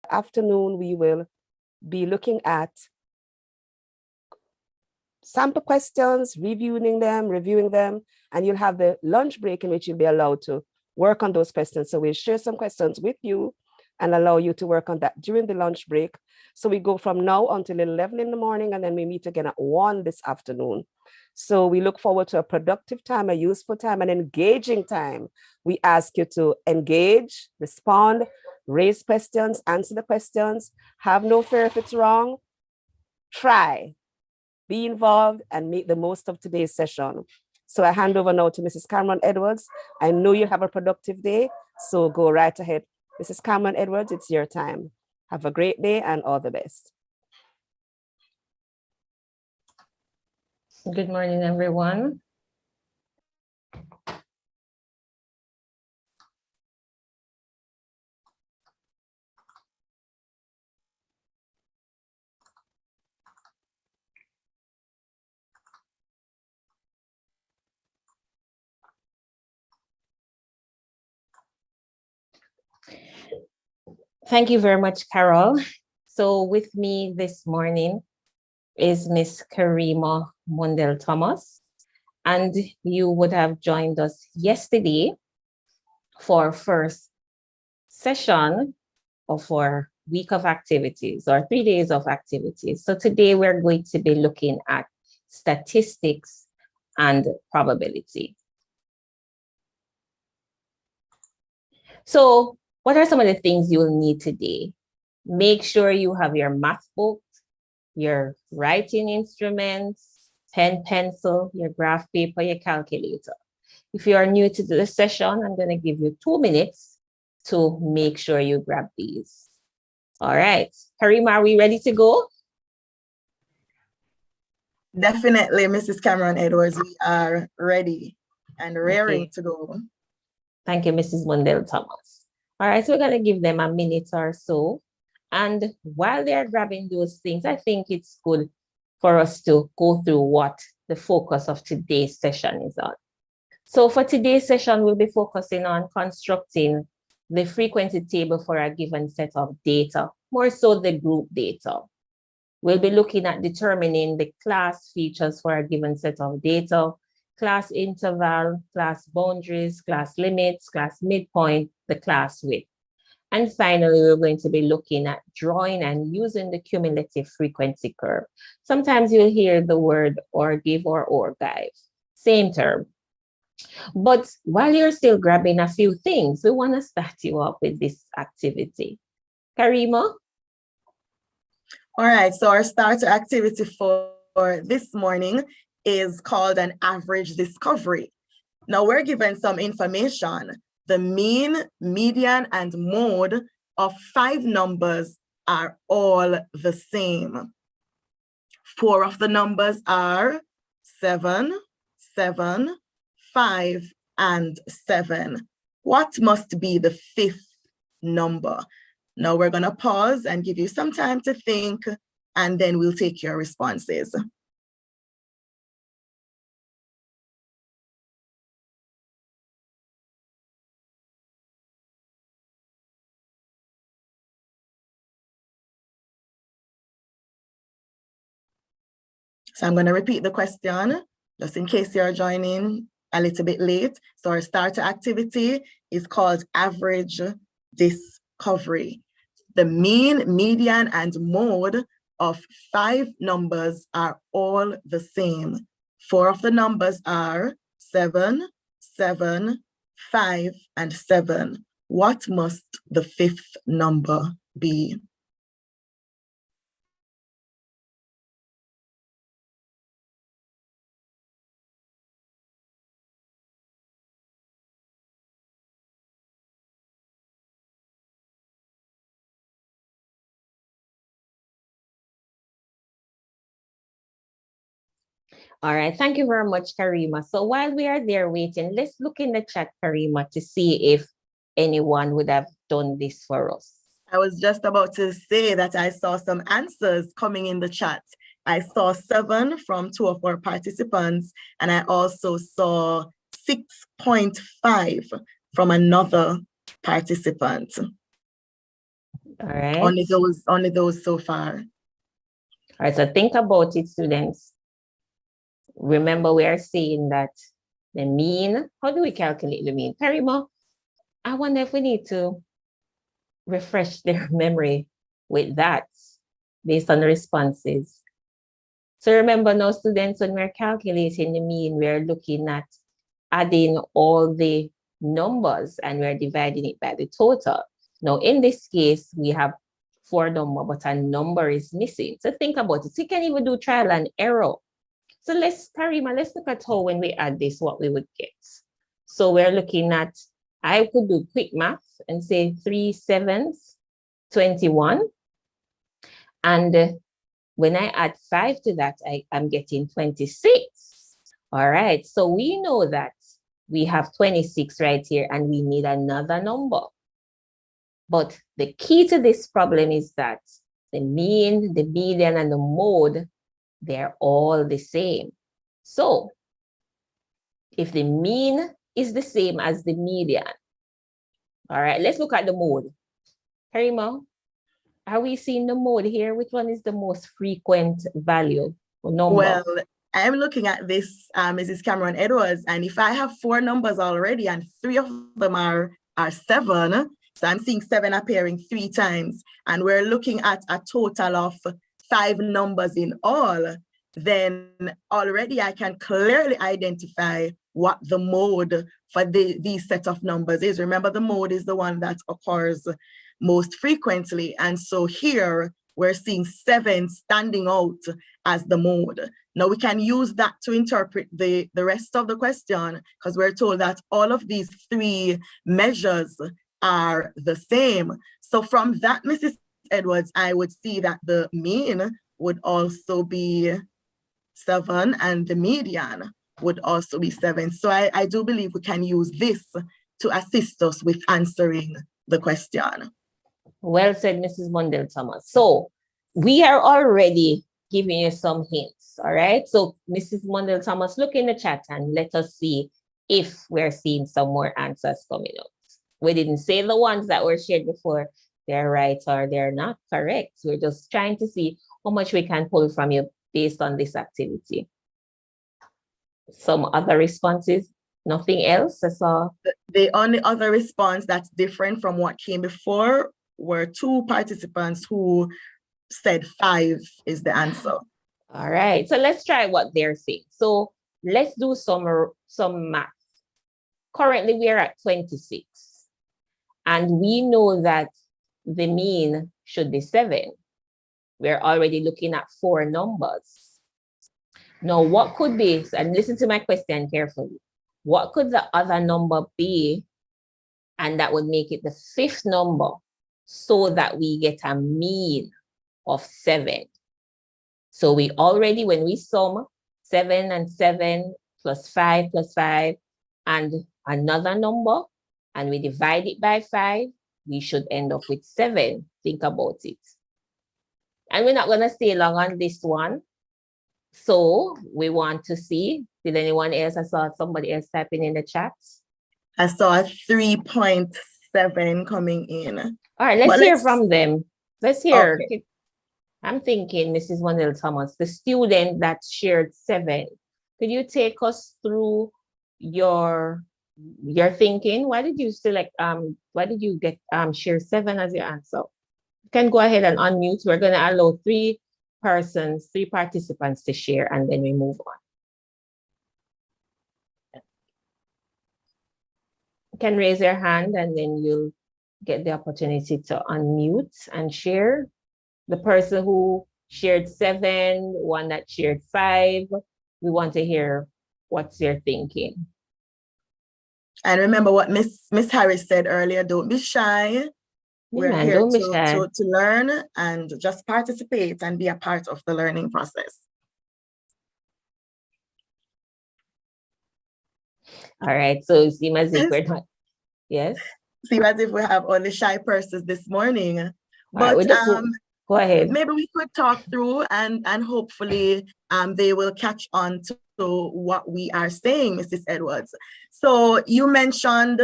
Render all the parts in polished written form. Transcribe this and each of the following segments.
afternoon, we will be looking at sample questions, reviewing them, and you'll have the lunch break in which you'll be allowed to work on those questions. So we'll share some questions with you and allow you to work on that during the lunch break. So we go from now until 11 in the morning, and then we meet again at 1 this afternoon. So we look forward to a productive time, a useful time, an engaging time. We ask you to engage, respond, raise questions, answer the questions, have no fear if it's wrong, try, be involved, and make the most of today's session. So I hand over now to Mrs. Cameron Edwards. I know you have a productive day, so go right ahead. Mrs. Cameron Edwards, it's your time. Have a great day and all the best. Good morning, everyone. Thank you very much, Carol. So with me this morning is Miss Karima Mundell-Thomas, and you would have joined us yesterday for first session of our week of activities or 3 days of activities. So today we're going to be looking at statistics and probability. So what are some of the things you will need today? Make sure you have your math book, your writing instruments, pen, pencil, your graph paper, your calculator. If you are new to the session, I'm going to give you 2 minutes to make sure you grab these. All right, Karima, are we ready to go? Definitely, Mrs. Cameron Edwards, we are ready and raring to go. Thank you, Mrs. Mundell-Thomas. All right, so we're going to give them a minute or so. And while they're grabbing those things, I think it's good for us to go through what the focus of today's session is on. So for today's session, we'll be focusing on constructing the frequency table for a given set of data, more so the group data. We'll be looking at determining the class features for a given set of data, class interval, class boundaries, class limits, class midpoint, the class width. And finally, we're going to be looking at drawing and using the cumulative frequency curve. Sometimes you'll hear the word ORGIV or ORGIVE, same term. But while you're still grabbing a few things, we want to start you up with this activity. Karima? All right, so our starter activity for this morning is called an average discovery. Now we're given some information. The mean, median, and mode of 5 numbers are all the same. 4 of the numbers are 7, 7, 5, and 7. What must be the 5th number? Now we're going to pause and give you some time to think, and then we'll take your responses. So I'm going to repeat the question, just in case you're joining a little bit late. So our starter activity is called average discovery. The mean, median, and mode of 5 numbers are all the same. 4 of the numbers are 7, 7, 5, and 7. What must the 5th number be? All right, thank you very much, Karima. So while we are there waiting, let's look in the chat, Karima, to see if anyone would have done this for us. I was just about to say that I saw some answers coming in the chat. I saw 7 from 2 of our participants, and I also saw 6.5 from another participant. All right. Only those so far. All right, so think about it, students. Remember, we are saying that the mean, how do we calculate the mean? Karima, I wonder if we need to refresh their memory with that based on the responses. So remember now, students, when we're calculating the mean, we're looking at adding all the numbers and we're dividing it by the total. Now, in this case, we have 4 numbers, but a number is missing. So think about it. So you can even do trial and error. So Karima, let's look at how when we add this, what we would get. So we're looking at, I could do quick math and say 3 7s, 21. And when I add 5 to that, I'm getting 26. All right, so we know that we have 26 right here and we need another number. But the key to this problem is that the mean, the median, and the mode, they're all the same. So if the mean is the same as the median, all right, let's look at the mode. Karima, are we seeing the mode here? Which one is the most frequent value or number? Well, I'm looking at this, Mrs. Cameron Edwards, and if I have 4 numbers already and 3 of them are 7, so I'm seeing 7 appearing 3 times, and we're looking at a total of 5 numbers in all, then already I can clearly identify what the mode for these set of numbers is. Remember, the mode is the one that occurs most frequently. And so here we're seeing 7 standing out as the mode. Now we can use that to interpret the rest of the question, because we're told that all of these 3 measures are the same. So from that, Mrs. Edwards, I would see that the mean would also be 7 and the median would also be 7. So I do believe we can use this to assist us with answering the question. Well said, Mrs. Mundell Thomas. So we are already giving you some hints, all right? So Mrs. Mundell Thomas, look in the chat and let us see if we're seeing some more answers coming up. We didn't say the ones that were shared before, they're right or they're not correct. We're just trying to see how much we can pull from you based on this activity. Some other responses, nothing else? I saw. The only other response that's different from what came before were 2 participants who said 5 is the answer. All right, so let's try what they're saying. So let's do some math. Currently, we are at 26. And we know that the mean should be 7. We're already looking at 4 numbers. Now, what could be, and listen to my question carefully, what could the other number be? And that would make it the 5th number so that we get a mean of 7. So we already, when we sum 7 and 7 plus 5 and another number, and we divide it by 5, we should end up with 7. Think about it. And we're not going to stay long on this one. So we want to see, did anyone else, I saw somebody else typing in the chat. I saw a 3.7 coming in. All right, let's hear from them. Let's hear. Okay. I'm thinking, Mrs. Wendell Thomas, the student that shared 7. Could you take us through your thinking? Why did you select, why did you get share 7 as your answer? You can go ahead and unmute. We're going to allow 3 participants to share, and then we move on. You can raise your hand and then you'll get the opportunity to unmute and share. The person who shared 7, one that shared 5, we want to hear what's your thinking. And remember what Miss Harris said earlier, don't be shy. We're here to learn and just participate and be a part of the learning process. All right, so it seems as if we're not, yes? Seems as if we have only shy persons this morning. But right, go ahead. Maybe we could talk through and hopefully they will catch on to what we are saying, Mrs. Edwards. So you mentioned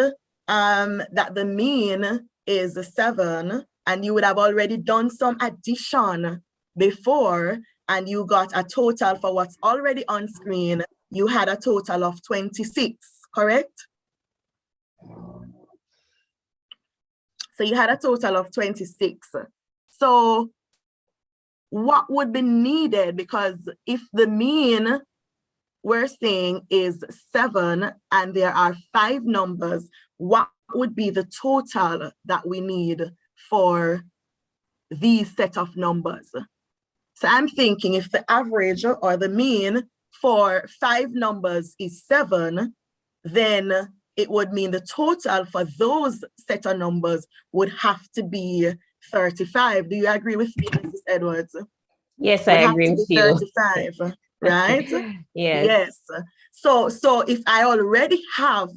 that the mean is 7 and you would have already done some addition before, and you got a total for what's already on screen. You had a total of 26, correct? So you had a total of 26. So what would be needed? Because if the mean we're saying is 7 and there are 5 numbers, what would be the total that we need for these set of numbers? So I'm thinking if the average or the mean for 5 numbers is 7, then it would mean the total for those set of numbers would have to be 35. Do you agree with me, Mrs. Edwards? Yes, Would I have agree to with be you. 35, right? Yes. Yes. So if I already have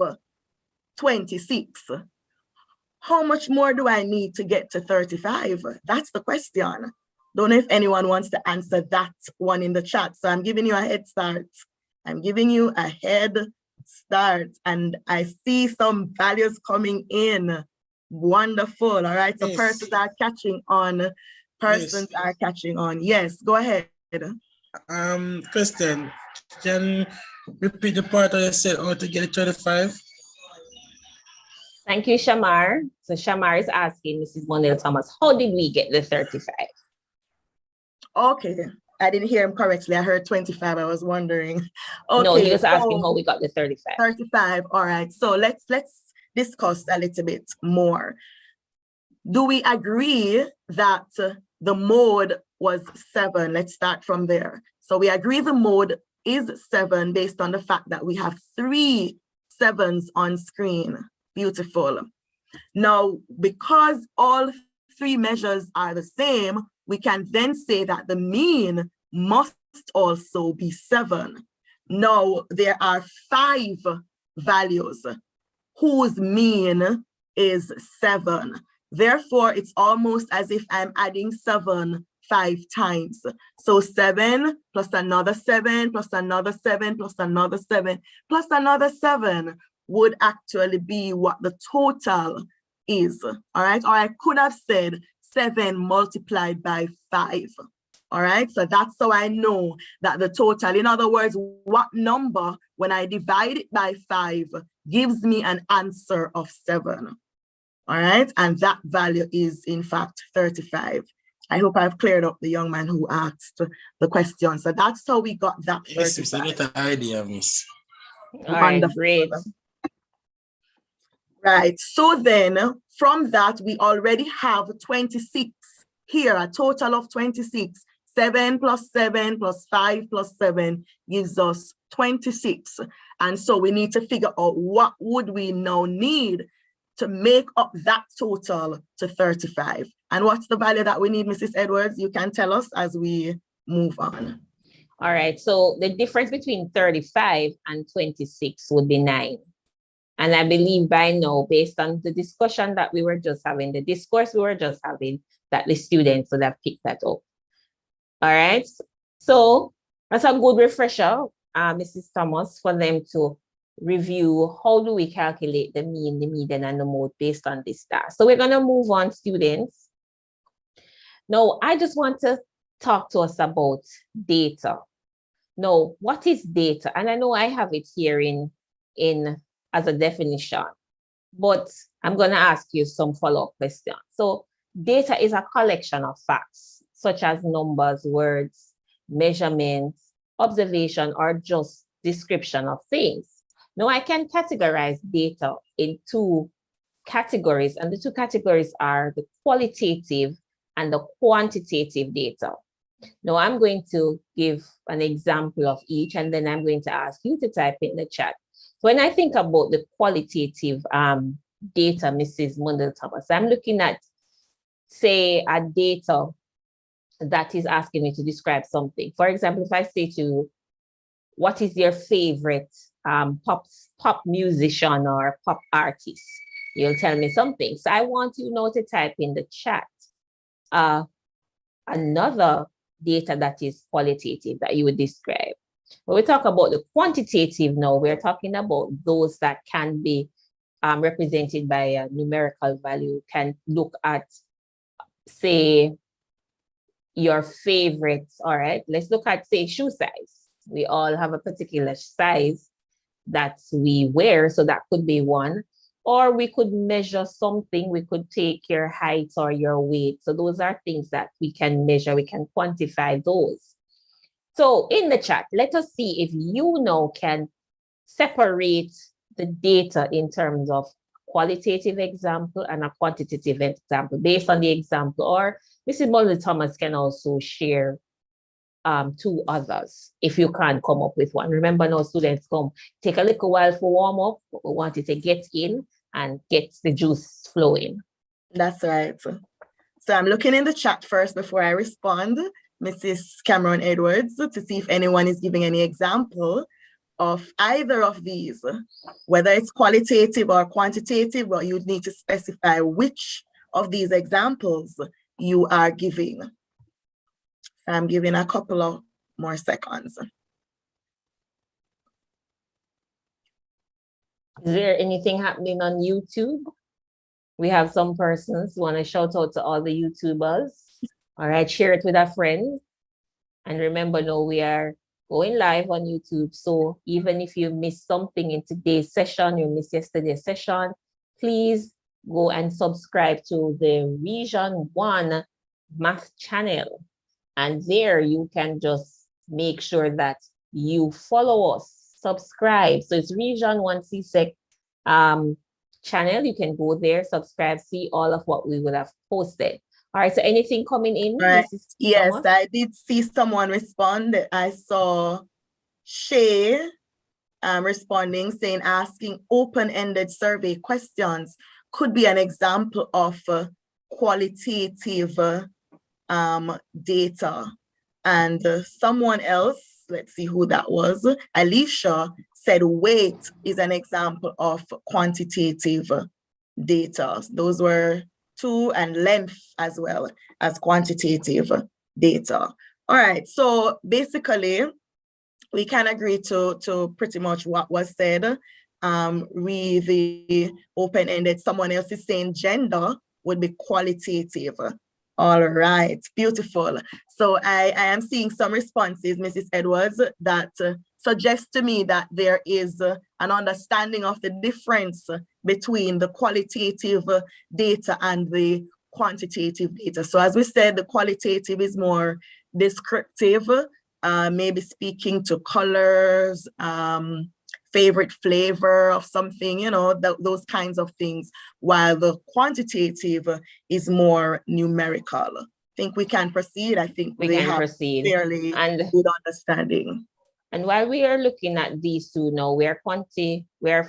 26, how much more do I need to get to 35? That's the question. Don't know if anyone wants to answer that one in the chat. So I'm giving you a head start. I'm giving you a head start, and I see some values coming in. Wonderful. All right. So Yes. persons are catching on. Persons are catching on. Yes, go ahead. Kristen, can repeat the part that you said how to get it 35? Thank you, Shamar. So Shamar is asking Mrs. Monel Thomas, how did we get the 35? Okay, I didn't hear him correctly. I heard 25. I was wondering. Okay, No, he was asking how we got the 35. 35. All right. So let's discuss a little bit more. Do we agree that the mode was 7? Let's start from there. So we agree the mode is 7 based on the fact that we have 3 7s on screen. Beautiful. Now, because all 3 measures are the same, we can then say that the mean must also be 7. Now, there are 5 values whose mean is 7. Therefore, it's almost as if I'm adding 7 5 times. So 7 plus another 7 plus another 7 plus another 7 plus another 7 would actually be what the total is. All right. Or I could have said 7 multiplied by 5. All right. So that's how I know that the total, in other words, what number, when I divide it by 5, gives me an answer of 7. All right. And that value is, in fact, 35. I hope I've cleared up the young man who asked the question. So that's how we got that 35. Yes, miss, I get an idea, miss. All right, great. Right. So then from that, we already have 26 here, a total of 26. 7 plus 7 plus 5 plus 7 gives us 26. And so we need to figure out what would we now need to make up that total to 35. And what's the value that we need, Mrs. Edwards? You can tell us as we move on. All right, so the difference between 35 and 26 would be 9. And I believe by now, based on the discussion that we were just having, the discourse we were just having, that the students would have picked that up. All right, so that's a good refresher, Mrs. Thomas, for them to review how do we calculate the mean, the median, and the mode based on this data. So we're going to move on, students. Now, I just want to talk to us about data. Now, what is data? And I know I have it here in as a definition, but I'm going to ask you some follow-up questions. So data is a collection of facts, such as numbers, words, measurements, observation, or just description of things. Now, I can categorize data in 2 categories, and the 2 categories are the qualitative and the quantitative data. Now, I'm going to give an example of each, and then I'm going to ask you to type in the chat. When I think about the qualitative data, Mrs. Mundell Thomas, I'm looking at, say, a data that is asking me to describe something. For example, if I say to you, what is your favorite pop musician or pop artist? You'll tell me something. So I want you now to type in the chat another data that is qualitative that you would describe. When we talk about the quantitative now, we're talking about those that can be represented by a numerical value, can look at say, your favorites. All right, let's look at, say, shoe size. We all have a particular size that we wear, so that could be one. Or we could measure something. We could take your height or your weight. So those are things that we can measure. We can quantify those. So in the chat, let us see if you now can separate the data in terms of qualitative example and a quantitative example based on the example. Or Mrs. Molly Thomas can also share two others if you can't come up with one. Remember, now students come take a little while for warm up, but we want it to get in and get the juice flowing. That's right. So I'm looking in the chat first before I respond, Mrs. Cameron Edwards, to see if anyone is giving any example of either of these, whether it's qualitative or quantitative, but you need to specify which of these examples you are giving. I'm giving a couple of more seconds. Is there anything happening on YouTube? We have some persons who want to shout out to all the YouTubers. All right, share it with a friend. And remember, now we are going live on YouTube. So even if you missed something in today's session, you missed yesterday's session, please go and subscribe to the Region 1 Math channel. And there you can just make sure that you follow us, subscribe. So it's Region 1 CSEC channel. You can go there, subscribe, see all of what we would have posted. All right, so anything coming in? Right. Yes, Thomas? I did see someone respond. I saw Shay responding, saying asking open-ended survey questions could be an example of qualitative data. And someone else, let's see who that was, Alicia, said weight is an example of quantitative data. Those were two, and length as well as quantitative data. All right, so basically we can agree to pretty much what was said. With the open-ended, someone else is saying gender would be qualitative. All right, beautiful. So I am seeing some responses, Mrs. Edwards, that suggest to me that there is an understanding of the difference between the qualitative data and the quantitative data. So as we said, the qualitative is more descriptive, maybe speaking to colors, favorite flavor of something, you know, those kinds of things, while the quantitative is more numerical. I think we can proceed. I think we they can have proceed. fairly good understanding. And while we are looking at these two now, we are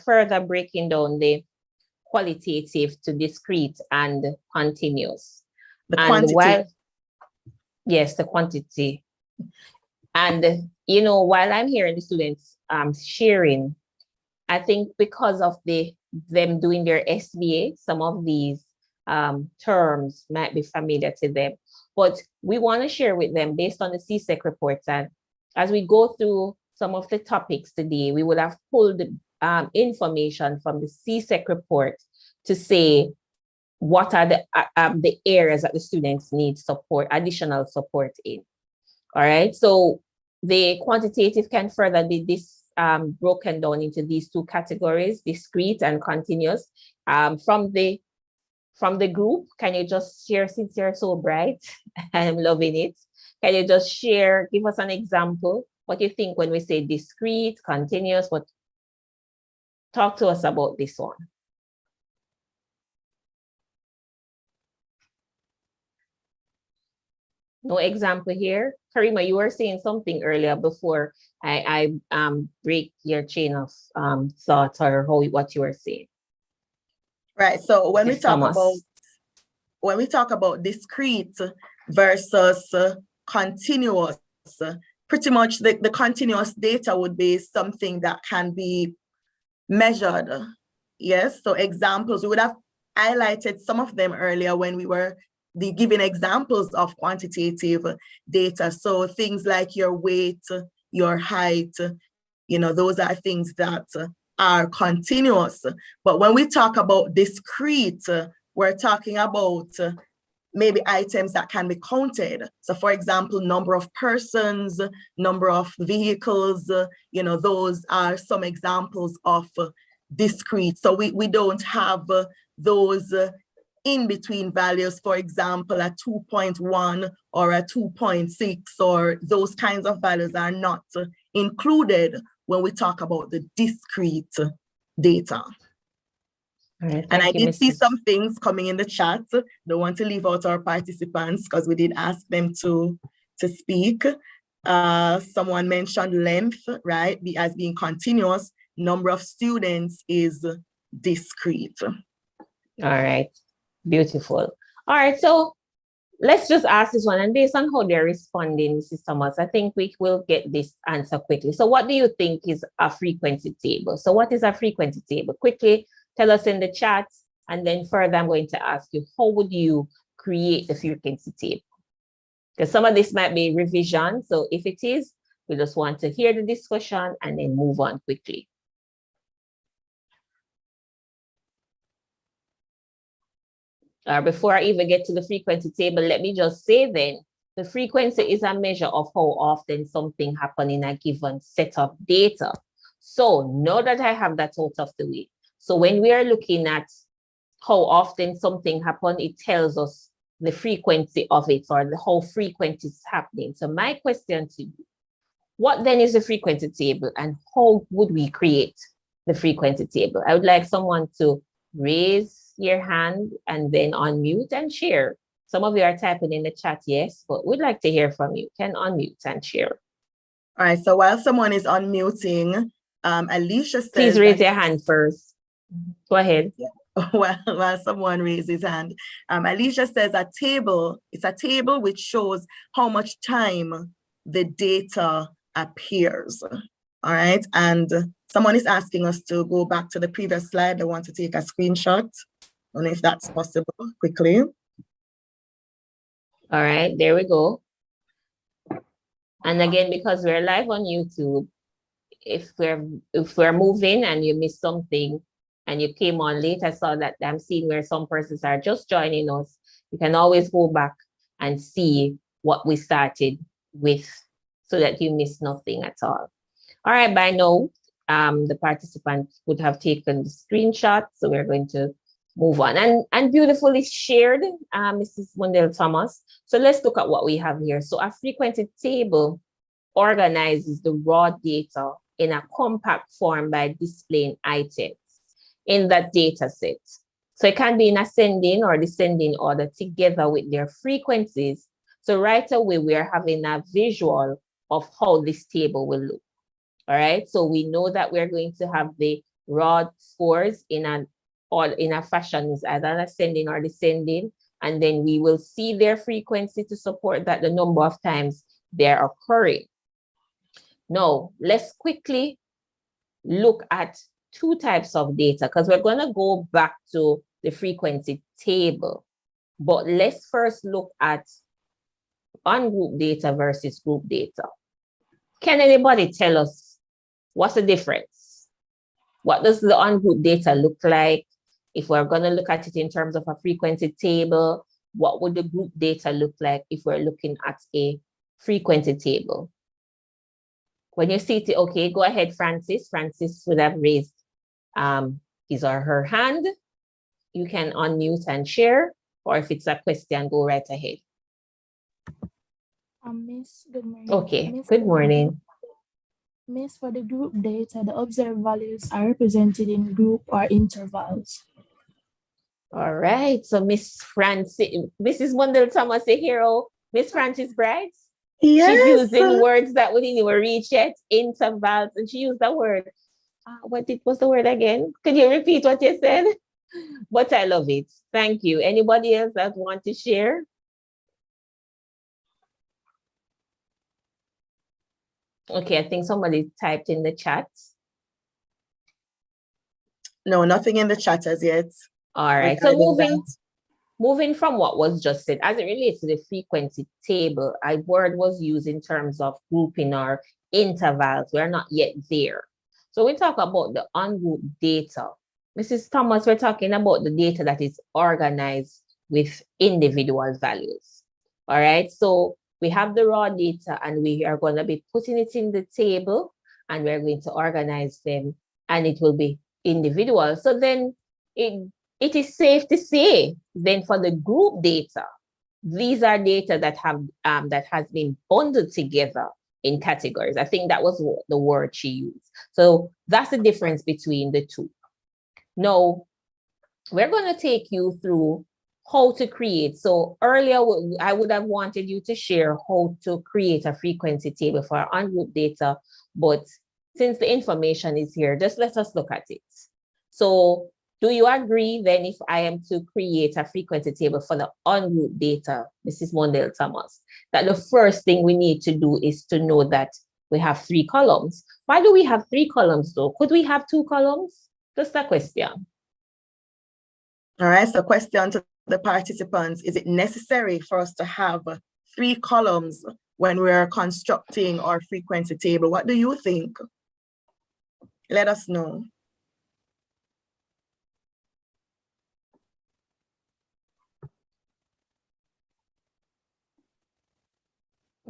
further breaking down the qualitative to discrete and continuous. The quantity. Yes, the quantity. And, you know, while I'm hearing the students sharing, I think because of them doing their SBA, some of these terms might be familiar to them. But we want to share with them based on the CSEC reports. And as we go through some of the topics today, we would have pulled information from the CSEC report to say what are the areas that the students need support, additional support in. All right, so the quantitative can further be broken down into these two categories, discrete and continuous. From the group, can you just share, since you're so bright, I'm loving it. Can you just share, give us an example, what you think when we say discrete, continuous, talk to us about this one. No example here. Karima, you were saying something earlier before I break your chain of thought or what you were saying. Right. So when we talk about discrete versus continuous, pretty much the continuous data would be something that can be measured. Yes. So examples, we would have highlighted some of them earlier when we were giving examples of quantitative data. So things like your weight, your height, you know, those are things that are continuous. But when we talk about discrete, we're talking about maybe items that can be counted. So for example, number of persons, number of vehicles, those are some examples of discrete. So we don't have those in between values, for example, a 2.1 or a 2.6, or those kinds of values are not included when we talk about the discrete data. All right, and I did see Mrs. some things coming in the chat. Don't want to leave out our participants because we did ask them to speak. Someone mentioned length, right, as being continuous. Number of students is discrete. All right, beautiful. All right, so let's just ask this one, and based on how they're responding, Mrs. Thomas, I think we will get this answer quickly. So what do you think is a frequency table? So what is a frequency table? Quickly tell us in the chat, and then further I'm going to ask you, how would you create the frequency table? Because some of this might be revision, so if it is, we just want to hear the discussion and then move on quickly. Before I even get to the frequency table, let me just say then, the frequency is a measure of how often something happens in a given set of data. So now that I have that out of the way, so when we are looking at how often something happens, it tells us the frequency of it, or how frequent it's happening. So my question to you, what then is the frequency table, and how would we create the frequency table? I would like someone to raise your hand and then unmute and share. Some of you are typing in the chat, yes, but we'd like to hear from you. Can unmute and share. All right, so while someone is unmuting, Alicia says— Please raise your hand first. Go ahead. Yeah. While someone raises his hand, Alicia says a table, it's a table which shows how much time the data appears. All right, and someone is asking us to go back to the previous slide. They want to take a screenshot. I don't know if that's possible quickly. All right, there we go. And again, because we're live on YouTube, if we're moving and you missed something and you came on late, I saw that I'm seeing where some persons are just joining us. You can always go back and see what we started with so that you miss nothing at all. All right, by now, the participants would have taken the screenshot, so we're going to move on. And beautifully shared, Mrs. Mundell Thomas. So let's look at what we have here. So a frequency table organizes the raw data in a compact form by displaying items in that data set. So it can be in ascending or descending order together with their frequencies. So right away, we are having a visual of how this table will look. All right, so we know that we're going to have the raw scores in a fashion is either ascending or descending, and then we will see their frequency to support that the number of times they're occurring. Now, let's quickly look at two types of data, because we're going to go back to the frequency table. But let's first look at ungroup data versus group data. Can anybody tell us what's the difference? What does the ungroup data look like? If we're going to look at it in terms of a frequency table, what would the group data look like if we're looking at a frequency table? When you see it, okay, go ahead, Francis. Francis would have raised his or her hand. You can unmute and share, or if it's a question, go right ahead. Miss, good morning. Okay, Miss, good morning. Miss, for the group data, the observed values are represented in group or intervals. All right, so Miss Francis, Mrs. Mundell Thomas, a hero. Miss Francis Bright? Yes. She's using words that we didn't even reach yet, intervals, and she used the word. What was the word again? Could you repeat what you said? But I love it. Thank you. Anybody else that want to share? Okay, I think somebody typed in the chat. No, nothing in the chat as yet. All right, so moving from what was just said, as it relates to the frequency table, a word was used in terms of grouping or intervals. We're not yet there. So we talk about the ungrouped data. Mrs. Thomas, we're talking about the data that is organized with individual values. All right, so we have the raw data and we are going to be putting it in the table and we're going to organize them and it will be individual. So then it is safe to say then for the group data, these are data that have that has been bundled together in categories. I think that was the word she used. So that's the difference between the two. Now, we're going to take you through how to create. So earlier, I would have wanted you to share how to create a frequency table for our on-group data, but since the information is here, just let us look at it. So do you agree then if I am to create a frequency table for the on-group data, Mrs. Mondale Thomas, that the first thing we need to do is to know that we have 3 columns. Why do we have 3 columns though? Could we have 2 columns? Just a question. All right, so question to the participants, is it necessary for us to have 3 columns when we're constructing our frequency table? What do you think? Let us know.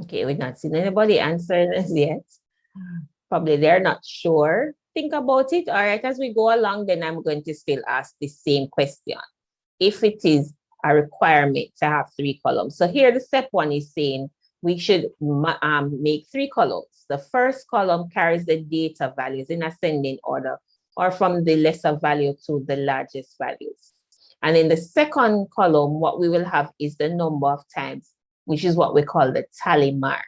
Okay, we've not seen anybody answering this yet. Probably they're not sure. Think about it. All right, as we go along, then I'm going to still ask the same question. If it is a requirement to have 3 columns. So here the step 1 is saying we should make 3 columns. The first column carries the data values in ascending order or from the lesser value to the largest values. And in the second column, what we will have is the number of times, which is what we call the tally mark.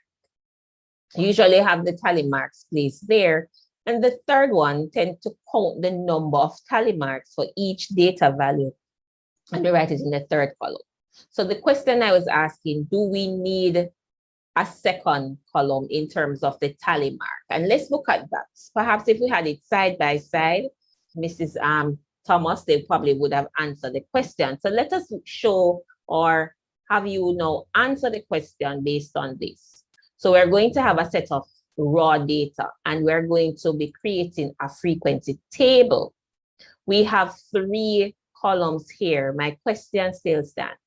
Usually have the tally marks placed there. And the third one tends to count the number of tally marks for each data value. And we write it in the third column. So the question I was asking, do we need a second column in terms of the tally mark? And let's look at that. Perhaps if we had it side by side, Mrs. Thomas, they probably would have answered the question. So let us show or have you now answer the question based on this. So we're going to have a set of raw data and we're going to be creating a frequency table. We have 3 columns here. My question still stands.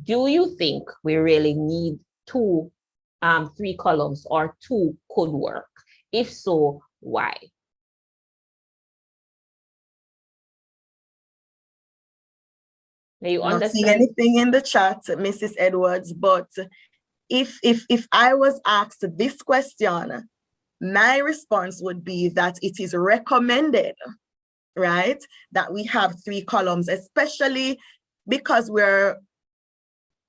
Do you think we really need 3 columns or 2 could work? If so, why? Do you Not understand? seeing anything in the chat, Mrs. Edwards, but if I was asked this question, my response would be that it is recommended, right, that we have 3 columns, especially because we're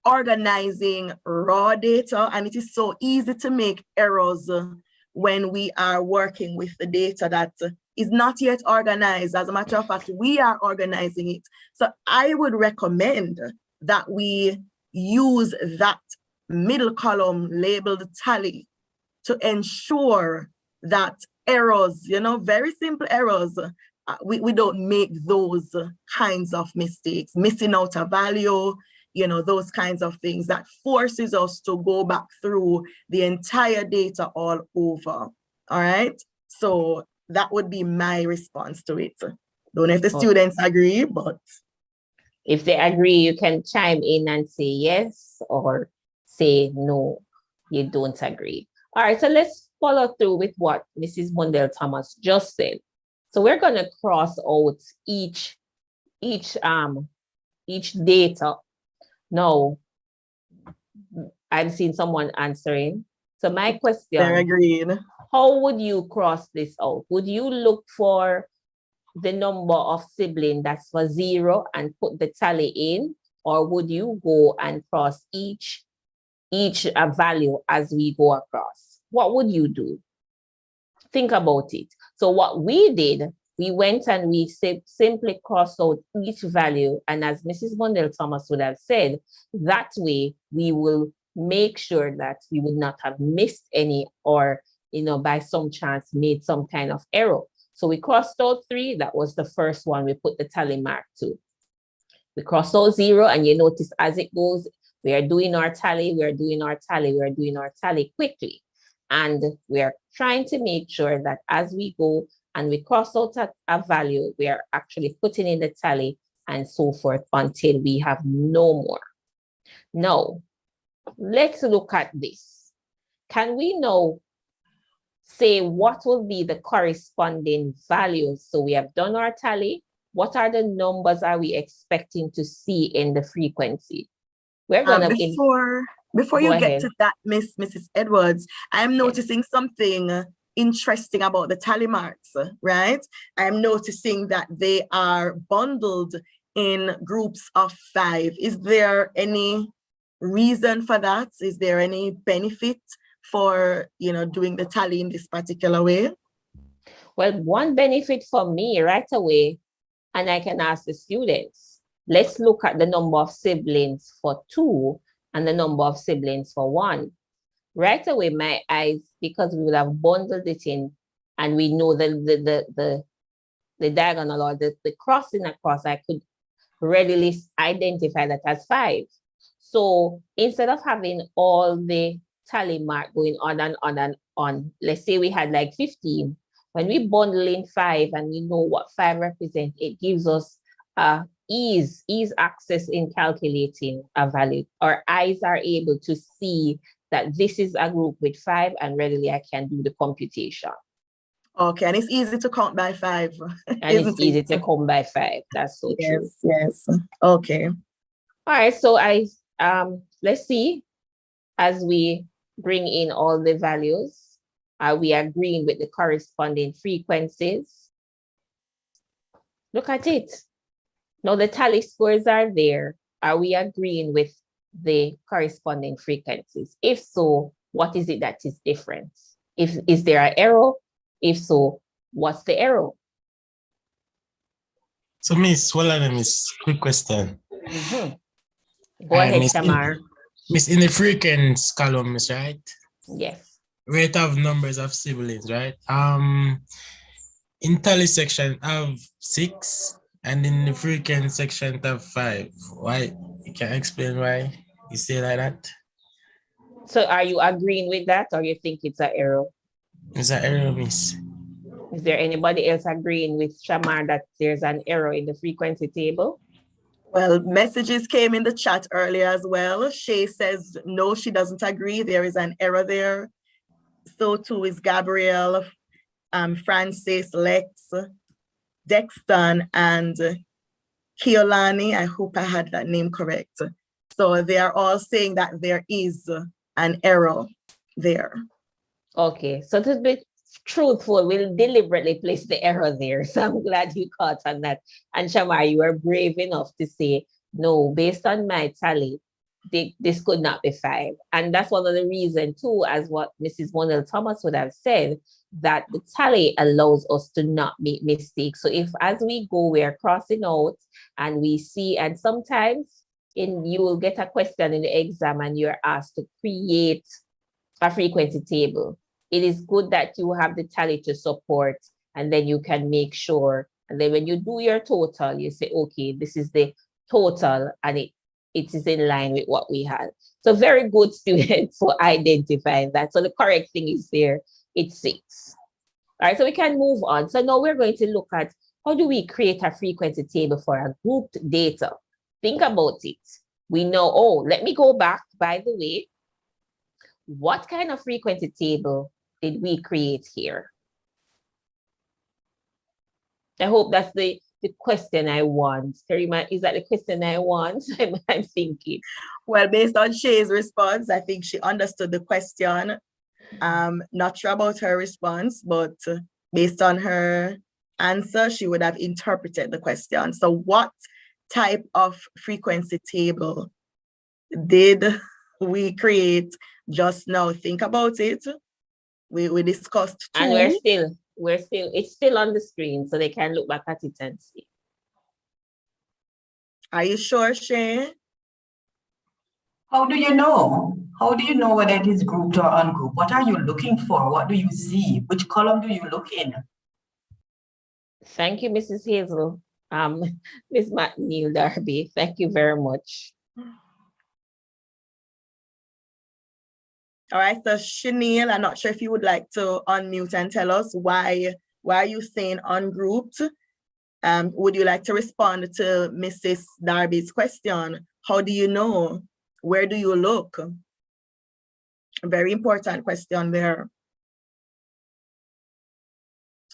organizing raw data and it is so easy to make errors when we are working with the data that is not yet organized. As a matter of fact, we are organizing it. So I would recommend that we use that middle column labeled tally to ensure that errors, very simple errors, we don't make those kinds of mistakes, missing out a value, those kinds of things that forces us to go back through the entire data all over. All right. So that would be my response to it. Don't know if the students agree, but. If they agree, you can chime in and say yes or say no, you don't agree. All right, so let's follow through with what Mrs. Mondale Thomas just said. So we're going to cross out each data. Now, I've seen someone answering. So my question, they're agreed. How would you cross this out? Would you look for the number of siblings that's for 0 and put the tally in, or would you go and cross each value as we go across? What would you do? Think about it. So what we did, we went and we simply crossed out each value, and as Mrs. Mondale Thomas would have said, that way we will make sure that we would not have missed any or by some chance made some kind of error. So we crossed out 3. That was the first one we put the tally mark to. We crossed out 0, and you notice as it goes, we are doing our tally, we are doing our tally, we are doing our tally quickly. And we are trying to make sure that as we go and we cross out a value, we are actually putting in the tally and so forth until we have no more. Now, let's look at this. Can we now say what will be the corresponding values? So we have done our tally. What are the numbers are we expecting to see in the frequency? We're gonna before Go you get ahead. to that, Mrs. Edwards, I am noticing something interesting about the tally marks, right? I am noticing that they are bundled in groups of 5. Is there any reason for that? Is there any benefit for, you know, doing the tally in this particular way? Well, one benefit for me right away, and I can ask the students, let's look at the number of siblings for 2 and the number of siblings for 1. Right away, my eyes, because we will have bundled it in and we know the diagonal or the crossing across, I could readily identify that as 5. So instead of having all the tally mark going on and on and on, let's say we had like 15, when we bundle in 5 and we know what 5 represents, it gives us ease access in calculating a value. Our eyes are able to see that this is a group with 5 and readily I can do the computation. Okay, and it's easy to count by 5. And it's easy to count by 5. That's so true. Yes. Okay. All right, so let's see, as we bring in all the values, are we agreeing with the corresponding frequencies? Look at it. Now the tally scores are there. Are we agreeing with the corresponding frequencies? If so, what is it that is different? Is there an error? If so, what's the error? So, Miss, quick question. Go ahead, Shamar. Miss, in the frequency column, Miss, right? Yes. We have numbers of siblings, right? In tally section, I have 6, and in the frequency section, I have 5. Why? You can explain why you say like that? So are you agreeing with that, or you think it's an error? It's an error, Miss. Is there anybody else agreeing with Shamar that there's an error in the frequency table? Well, messages came in the chat earlier as well. Shay says, no, she doesn't agree. There is an error there. So too is Gabrielle, Francis, Lex, Dexton, and Keolani. I hope I had that name correct. So they are all saying that there is an error there. Okay, so to be truthful, we'll deliberately place the error there. So I'm glad you caught on that. And Shamar, you were brave enough to say, no, based on my tally, this could not be 5. And that's one of the reasons too, as what Mrs. Monel Thomas would have said, that the tally allows us to not make mistakes. So if as we go, we're crossing out and we see, and sometimes you will get a question in the exam and you're asked to create a frequency table. It is good that you have the tally to support, and then you can make sure. And then when you do your total, you say, okay, this is the total, and it is in line with what we had. So very good student for identifying that. So the correct thing is there, it's 6. All right, so we can move on. So now we're going to look at how do we create a frequency table for a grouped data. Think about it. We know, let me go back, by the way. What kind of frequency table did we create here? I hope that's the question I want. Karima, is that the question I want? I'm thinking. Well, based on Shay's response, I think she understood the question. Not sure about her response, but based on her answer, she would have interpreted the question. So what type of frequency table did we create just now? Think about it. We discussed 2. And it's still on the screen, so they can look back at it and see. Are you sure, Shay? How do you know? How do you know whether it is grouped or ungrouped? What are you looking for? What do you see? Which column do you look in? Thank you, Mrs. Hazel. Ms. McNeil Darby, thank you very much. All right, so Shaniel, I'm not sure if you would like to unmute and tell us why are you saying ungrouped? Would you like to respond to Mrs. Darby's question? How do you know? Where do you look? A very important question there.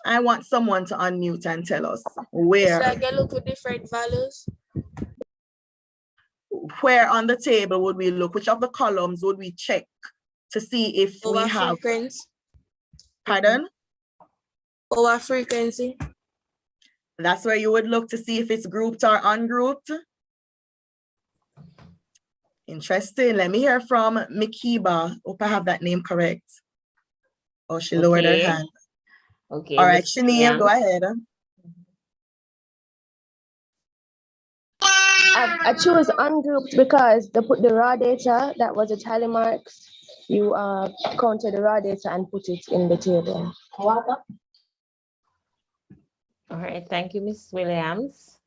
I want someone to unmute and tell us where. So I can look for different values. Where on the table would we look? Which of the columns would we check to see if we have? Frequency. Pardon? Over frequency. That's where you would look to see if it's grouped or ungrouped. Interesting. Let me hear from Mikiba. Hope I have that name correct. Oh, she lowered her hand. Okay. All right, Shania, go ahead. I chose ungrouped because they put the raw data, that was the tally marks. You counted the raw data and put it in the table. All right, thank you, Ms. Williams.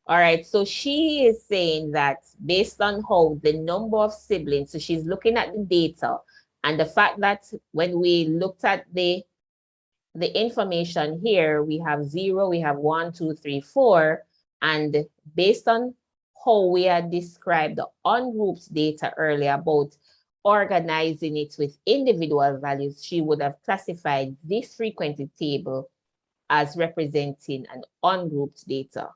All right, so she is saying that based on how the number of siblings, so she's looking at the data and the fact that when we looked at the information here, we have 0, we have 1, 2, 3, 4, and based on how we had described the ungrouped data earlier about organizing it with individual values, she would have classified this frequency table as representing an ungrouped data.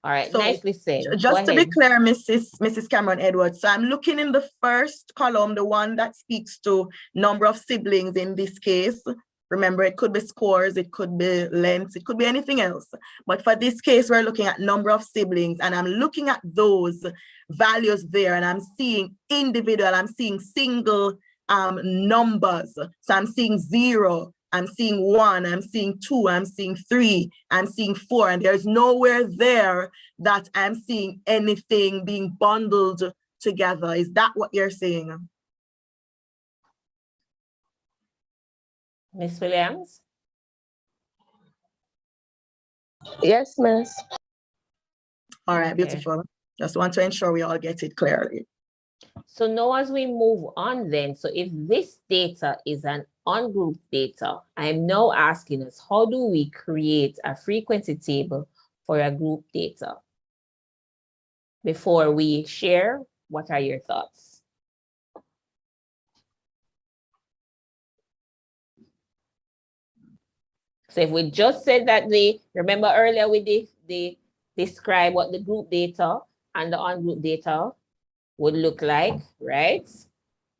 All right, so nicely said. Just to be clear, Mrs. Cameron Edwards, so I'm looking in the first column, the one that speaks to number of siblings in this case. Remember, it could be scores, it could be lengths, it could be anything else. But for this case, we're looking at number of siblings, and I'm looking at those values there, and I'm seeing individual, I'm seeing single numbers. So I'm seeing 0, I'm seeing 1, I'm seeing 2, I'm seeing 3, I'm seeing 4, and there's nowhere there that I'm seeing anything being bundled together. Is that what you're saying? Ms. Williams? Yes, miss. All right, beautiful. Okay. Just want to ensure we all get it clearly. So now as we move on then, so if this data is an ungrouped data, I'm now asking us, how do we create a frequency table for a group data? Before we share, what are your thoughts? So if we just said that remember earlier we describe what the group data and the ungrouped data would look like, right?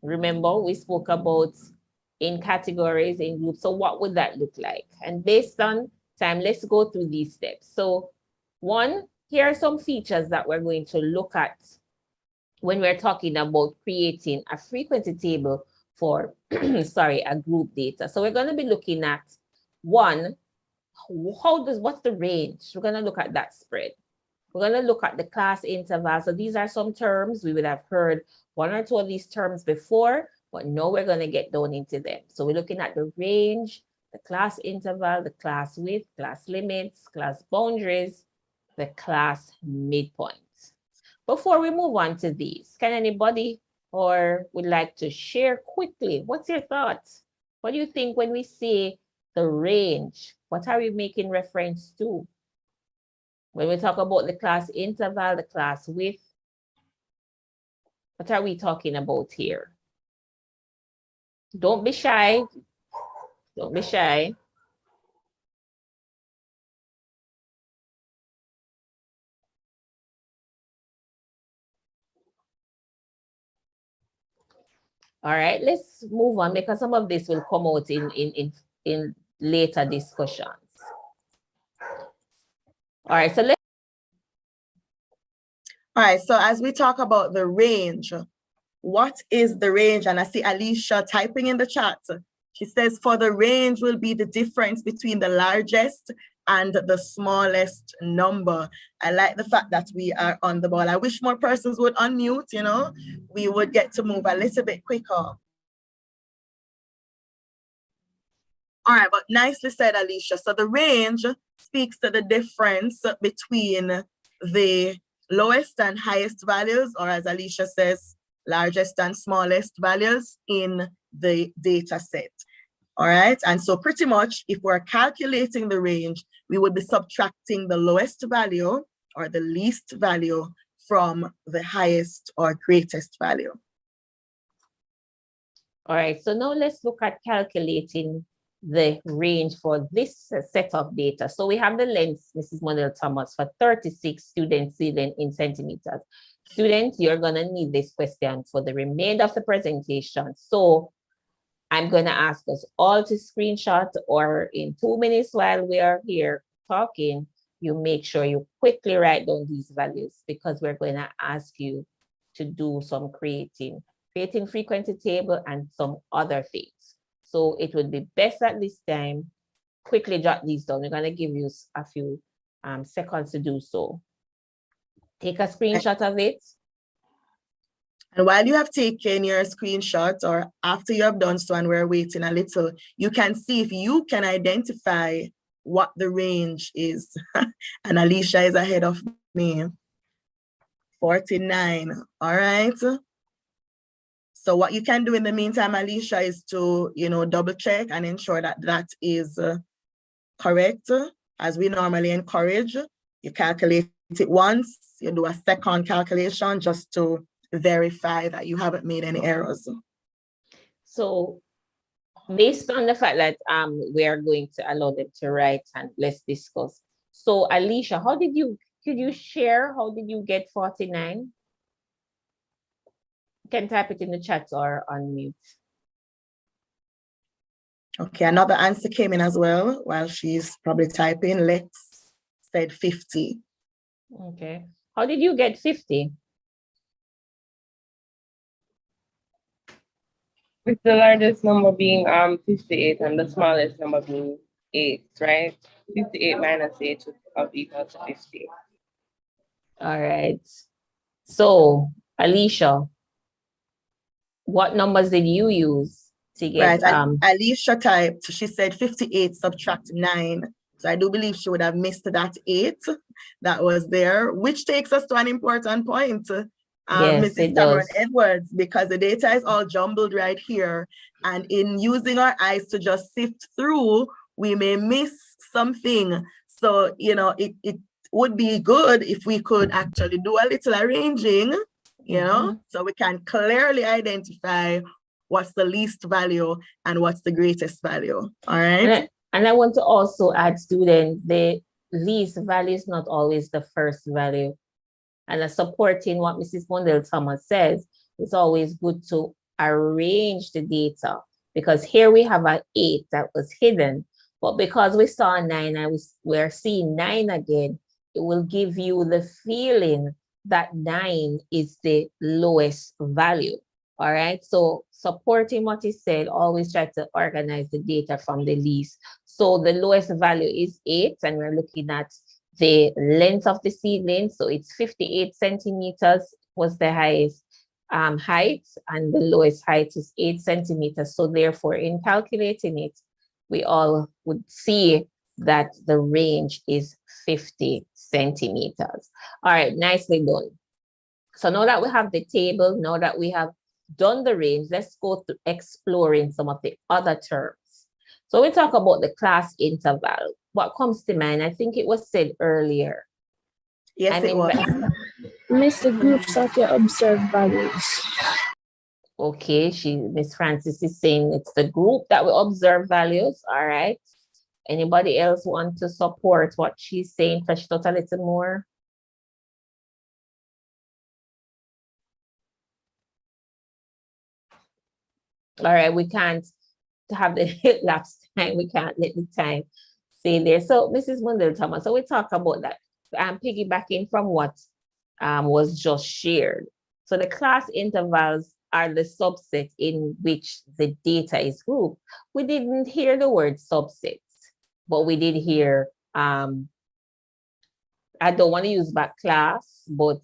Remember we spoke about in categories, in groups. So what would that look like? And based on time, let's go through these steps. So one, here are some features that we're going to look at when we're talking about creating a frequency table for, sorry, a group data. So we're going to be looking at one, what's the range? We're going to look at that spread. We're going to look at the class interval. So these are some terms we would have heard 1 or 2 of these terms before, but now we're going to get down into them. So we're looking at the range, the class interval, the class width, class limits, class boundaries, the class midpoint. Before we move on to these, can anybody or would like to share quickly? What's your thoughts? What do you think when we say the range? What are we making reference to? When we talk about the class interval, the class width, what are we talking about here? Don't be shy. Don't be shy. All right, let's move on because some of this will come out in later discussions. All right, so all right, so as we talk about the range, what is the range? And I see Alicia typing in the chat. She says, for the range will be the difference between the largest and the smallest number. I like the fact that we are on the ball. I wish more persons would unmute, you know, we would get to move a little bit quicker. All right, but nicely said, Alicia. So the range speaks to the difference between the lowest and highest values, or as Alicia says, largest and smallest values in the data set. All right, and so pretty much if we're calculating the range, we would be subtracting the lowest value or the least value from the highest or greatest value. All right, so now let's look at calculating the range for this set of data. So we have the length, Mrs. Monel Thomas, for 36 students ceiling in centimeters. Students, you're gonna need this question for the remainder of the presentation. So I'm gonna ask us all to screenshot, or in 2 minutes while we are here talking, you make sure you quickly write down these values, because we're gonna ask you to do some creating frequency table and some other things. So it would be best at this time, quickly jot these down. We're gonna give you a few seconds to do so. Take a screenshot of it. And while you have taken your screenshot, or after you have done so and we're waiting a little, you can see if you can identify what the range is. And Alicia is ahead of me. 49, all right. So what you can do in the meantime, Alicia, is to, double check and ensure that that is correct, as we normally encourage. You calculate it once, you do a second calculation just to verify that you haven't made any errors. So based on the fact that we are going to allow them to write, and let's discuss. So Alicia, could you share, how did you get 49? You can type it in the chat or unmute. Okay, another answer came in as well while she's probably typing. Lex said 50. Okay, how did you get 50? With the largest number being 58 and the smallest number being 8, right? 58 minus 8 would equal to 50. All right. So, Alicia, what numbers did you use to get? Right, Alicia typed, she said 58 subtract 9. So I do believe she would have missed that 8 that was there, which takes us to an important point. Yes, Mrs. Cameron Edwards, because the data is all jumbled right here. And in using our eyes to just sift through, we may miss something. So, it would be good if we could actually do a little arranging, so we can clearly identify what's the least value and what's the greatest value. All right. And I want to also add, students, the least value is not always the first value. And supporting what Mrs. Mundell Thomas says, it's always good to arrange the data, because here we have an 8 that was hidden, but because we saw a 9 and we're seeing 9 again, it will give you the feeling that 9 is the lowest value. All right, so supporting what he said, always try to organize the data from the least. So the lowest value is 8, and we're looking at the length of the seedling. So it's 58 centimeters was the highest height, and the lowest height is 8 centimeters. So therefore, in calculating it, we all would see that the range is 50 centimeters. All right, nicely done. So now that we have the table, now that we have done the range, let's go to exploring some of the other terms. So we talk about the class interval. What comes to mind? I think it was said earlier. Yes, it was. Miss, the groups of your observed values. Okay, Miss Francis is saying it's the group that we observe values. All right. Anybody else want to support what she's saying? Flesh it out a little more. All right, we can't have the lapse time. We can't let the time stay there. So, Mrs. Mundell Thomas, so we talk about that. Piggybacking from what was just shared. So the class intervals are the subset in which the data is grouped. We didn't hear the word subsets, but we did hear, I don't want to use back class, but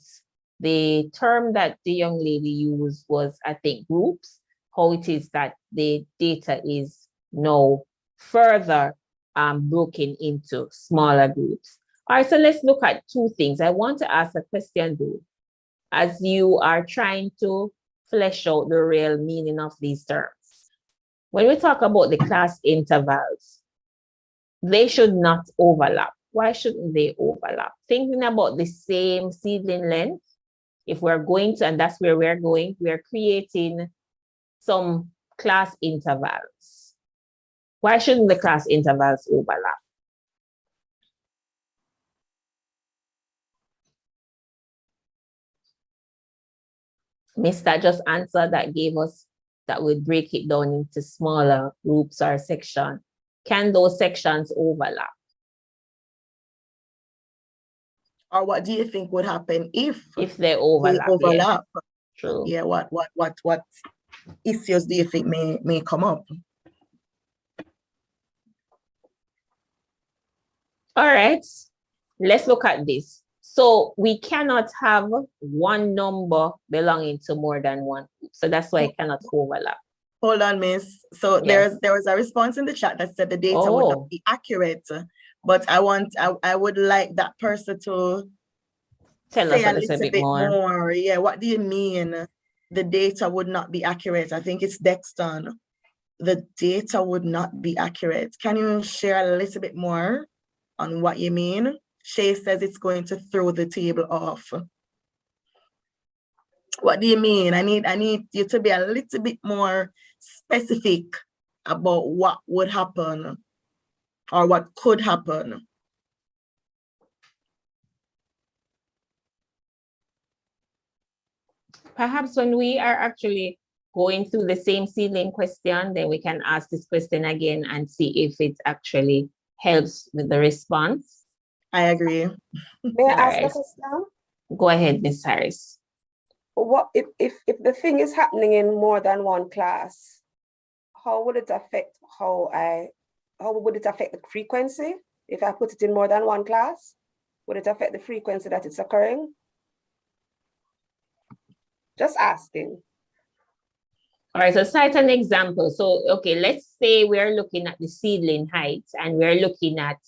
the term that the young lady used was, I think, groups. How it is that the data is now further broken into smaller groups. All right, so let's look at two things. I want to ask a question, though, as you are trying to flesh out the real meaning of these terms. When we talk about the class intervals, they should not overlap. why shouldn't they overlap? Thinking about the same seedling length, if we're going to, and that's where we're going, we're creating some class intervals. Why shouldn't the class intervals overlap? Mr. just answered that gave us that would break it down into smaller groups or sections. Can those sections overlap? Or what do you think would happen if they overlap? overlap? Yeah. True. Yeah, what issues do you think may come up? All right, let's look at this. So we cannot have one number belonging to more than one group. So that's why it cannot overlap. Hold on, Miss. So Yes. there was a response in the chat that said the data would not be accurate, but I would like that person to tell say us a little bit more. Yeah, what do you mean the data would not be accurate? I think it's Dexton. The data would not be accurate. Can you share a little bit more on what you mean? Shay says it's going to throw the table off. What do you mean? I need you to be a little bit more specific about what would happen or what could happen. Perhaps when we are actually going through the same seedling question, then we can ask this question again and see if it actually helps with the response. I agree. May I ask a question? Go ahead, Ms. Harris. What if the thing is happening in more than one class? How would it affect how would it affect the frequency? If I put it in more than one class, would it affect the frequency that it's occurring? Just asking. All right, so cite an example. So, okay, let's say we're looking at the seedling height and we're looking at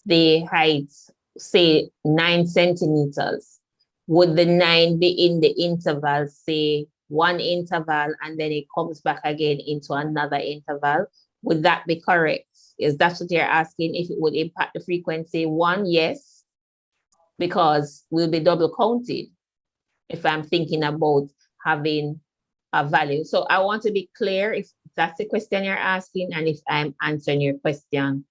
the height, say 9 centimeters. Would the 9 be in the interval, say 1 interval, and then it comes back again into another interval? Would that be correct? Is that what you're asking? If it would impact the frequency? 1, yes, because we'll be double counted if I'm thinking about having a value. So I want to be clear if that's the question you're asking and if I'm answering your question,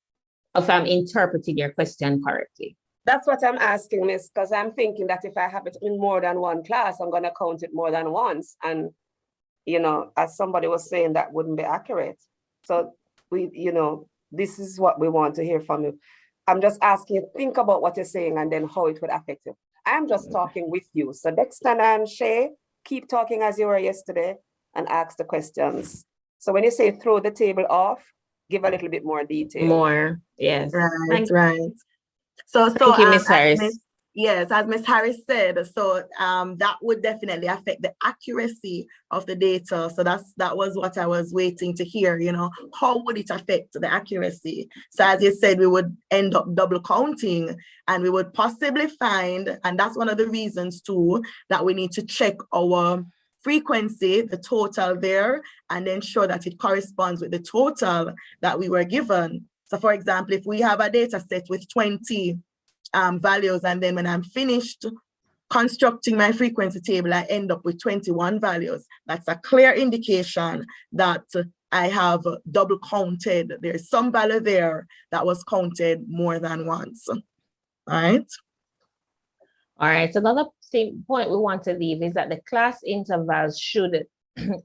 if I'm interpreting your question correctly. That's what I'm asking, Miss, because I'm thinking that if I have it in more than one class, I'm going to count it more than once. And, you know, as somebody was saying, that wouldn't be accurate. So this is what we want to hear from you. I'm just asking you, think about what you're saying and then how it would affect you. I'm just talking with you. So Dexter and Shay, keep talking as you were yesterday and ask the questions. So when you say throw the table off, give a little bit more detail. More, yes. Right. So Thank you, Ms. Harris. Yes, as Ms. Harris said, so that would definitely affect the accuracy of the data. So that was what I was waiting to hear, how would it affect the accuracy? So as you said, we would end up double counting and we would possibly find, and that's one of the reasons too, that we need to check our frequency, the total there, and ensure that it corresponds with the total that we were given. So for example, if we have a data set with 20 values, and then when I'm finished constructing my frequency table, I end up with 21 values. That's a clear indication that I have double counted. There's some value there that was counted more than once. All right. All right, so another point we want to leave is that the class intervals should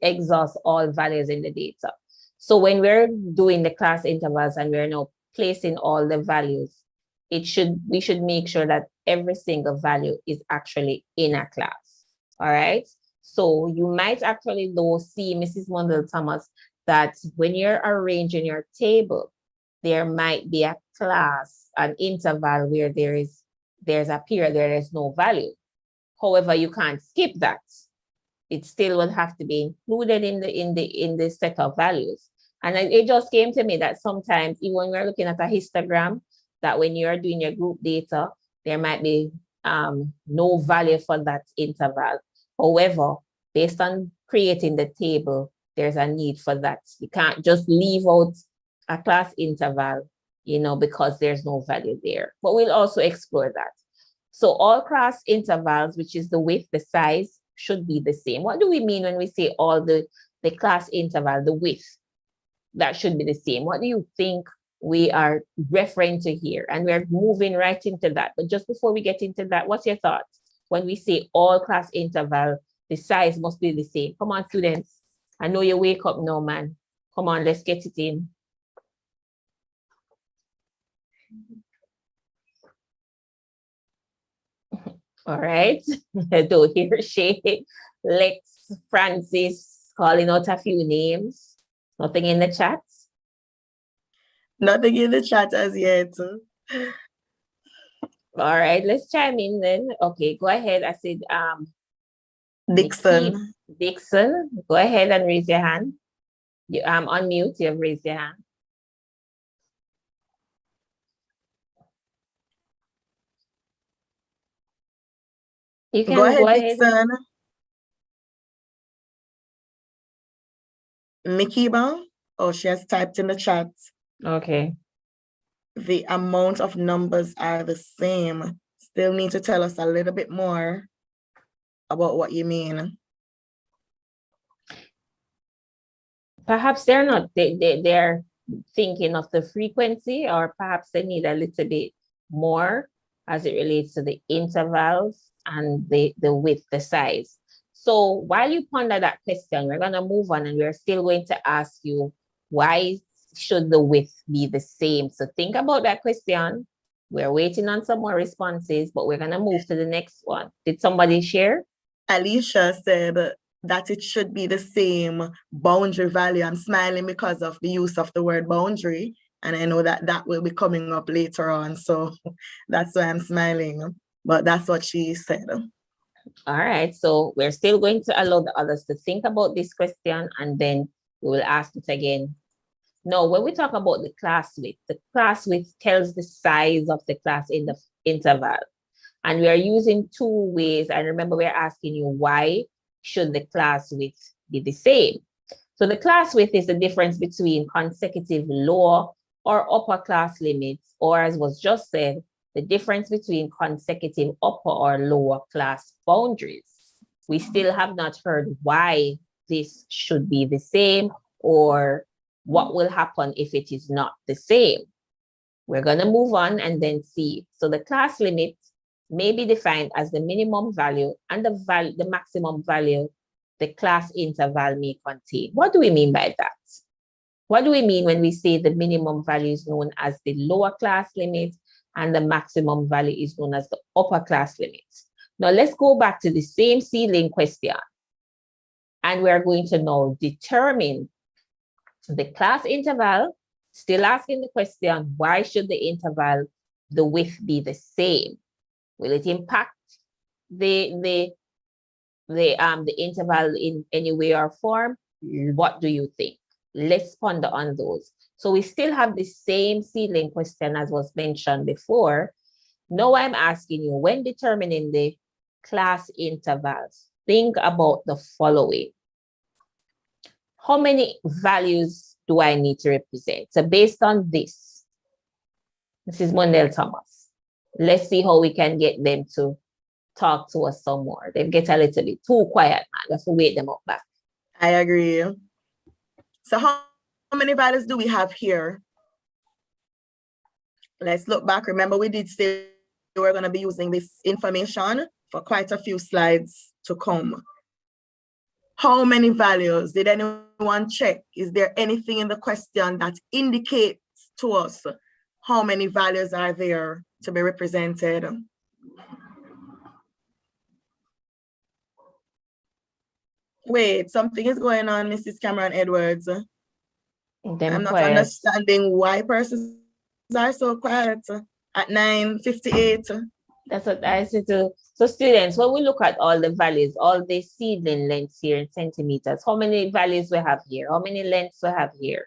exhaust all values in the data. So when we're doing the class intervals and we're now placing all the values, we should make sure that every single value is actually in a class. All right. So you might actually though see, Mrs. Mundell Thomas, that when you're arranging your table, there might be a class, an interval where there's a period where there's no value. However, you can't skip that. It still will have to be included in the set of values. And it just came to me that sometimes, even when we're looking at a histogram, that when you're doing your group data, there might be no value for that interval. However, based on creating the table, there's a need for that. You can't just leave out a class interval. because there's no value there. But we'll also explore that. So all class intervals, which is the width, the size, should be the same. What do we mean when we say all the class interval, the width, that should be the same? What do you think we are referring to here? And we're moving right into that. But just before we get into that, what's your thoughts? When we say all class interval, the size must be the same. Come on, students. I know you wake up now, man. Come on, let's get it in. All right. Don't hear Shay, Lex, Francis calling out a few names. Nothing in the chat. Nothing in the chat as yet. All right, let's chime in then. Okay, go ahead. I said Dixon. Dixon, go ahead and raise your hand. You unmute, you have raised your hand. You can Go ahead, Dixon. Mikiba. Oh, she has typed in the chat. Okay. The amount of numbers are the same. Still need to tell us a little bit more about what you mean. Perhaps they're not, they're thinking of the frequency, or perhaps they need a little bit more as it relates to the intervals and the width, the size. So while you ponder that question, we're going to move on, and we're still going to ask you, why should the width be the same? So think about that question. We're waiting on some more responses, but we're going to move to the next one. Did somebody share? Alicia said that it should be the same boundary value. I'm smiling because of the use of the word boundary, and I know that that will be coming up later on. So that's why I'm smiling, but that's what she said. All right, so we're still going to allow the others to think about this question, and then we will ask it again. Now, when we talk about the class width tells the size of the class in the interval. And we are using two ways. And remember, we're asking you, why should the class width be the same? So the class width is the difference between consecutive lower or upper class limits, or as was just said, the difference between consecutive upper or lower class boundaries. We still have not heard why this should be the same, or what will happen if it is not the same. We're going to move on and then see. So the class limit may be defined as the minimum value and the maximum value the class interval may contain. What do we mean by that? What do we mean when we say the minimum value is known as the lower class limit and the maximum value is known as the upper class limit? Now let's go back to the same ceiling question. And we're going to now determine the class interval, still asking the question, why should the interval, the width be the same? Will it impact the interval in any way or form? What do you think? Let's ponder on those. So we still have the same ceiling question as was mentioned before. Now I'm asking you, when determining the class intervals, think about the following. How many values do I need to represent? So based on this, Mrs. Mundell Thomas, let's see how we can get them to talk to us some more. They get a little bit too quiet, man. Let's wait them up back. I agree. So how many values do we have here? Let's look back. Remember, we did say we're going to be using this information for quite a few slides to come. How many values? Did anyone check? Is there anything in the question that indicates to us how many values are there to be represented? Wait, something is going on, Mrs. Cameron Edwards. I'm not understanding why persons are so quiet at 9:58. That's what I said too. So students, when we look at all the values, all the seedling lengths here in centimeters, how many values we have here? How many lengths we have here?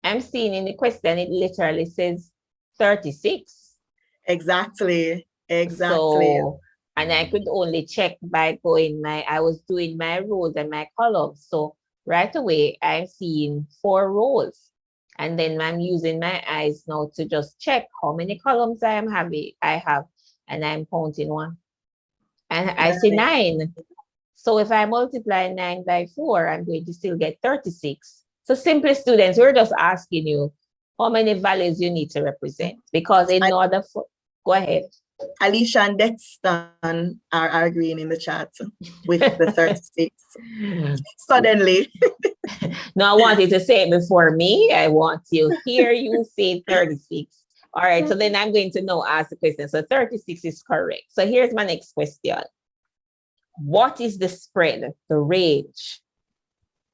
I'm seeing in the question, it literally says 36. Exactly. So, and I could only check by going I was doing my rows and my columns. So right away, I'm seeing 4 rows. And then I'm using my eyes now to just check how many columns I have, and I'm counting one. And I see 9. So if I multiply 9 by 4, I'm going to still get 36. So simply, students, we're just asking you how many values you need to represent, because in order for, go ahead. Alicia and Dexton are agreeing in the chat with the 36. Suddenly. No, I want you to say it before me. I want to hear you say 36. All right, so then I'm going to now ask the question. So 36 is correct. So here's my next question. What is the spread, the range?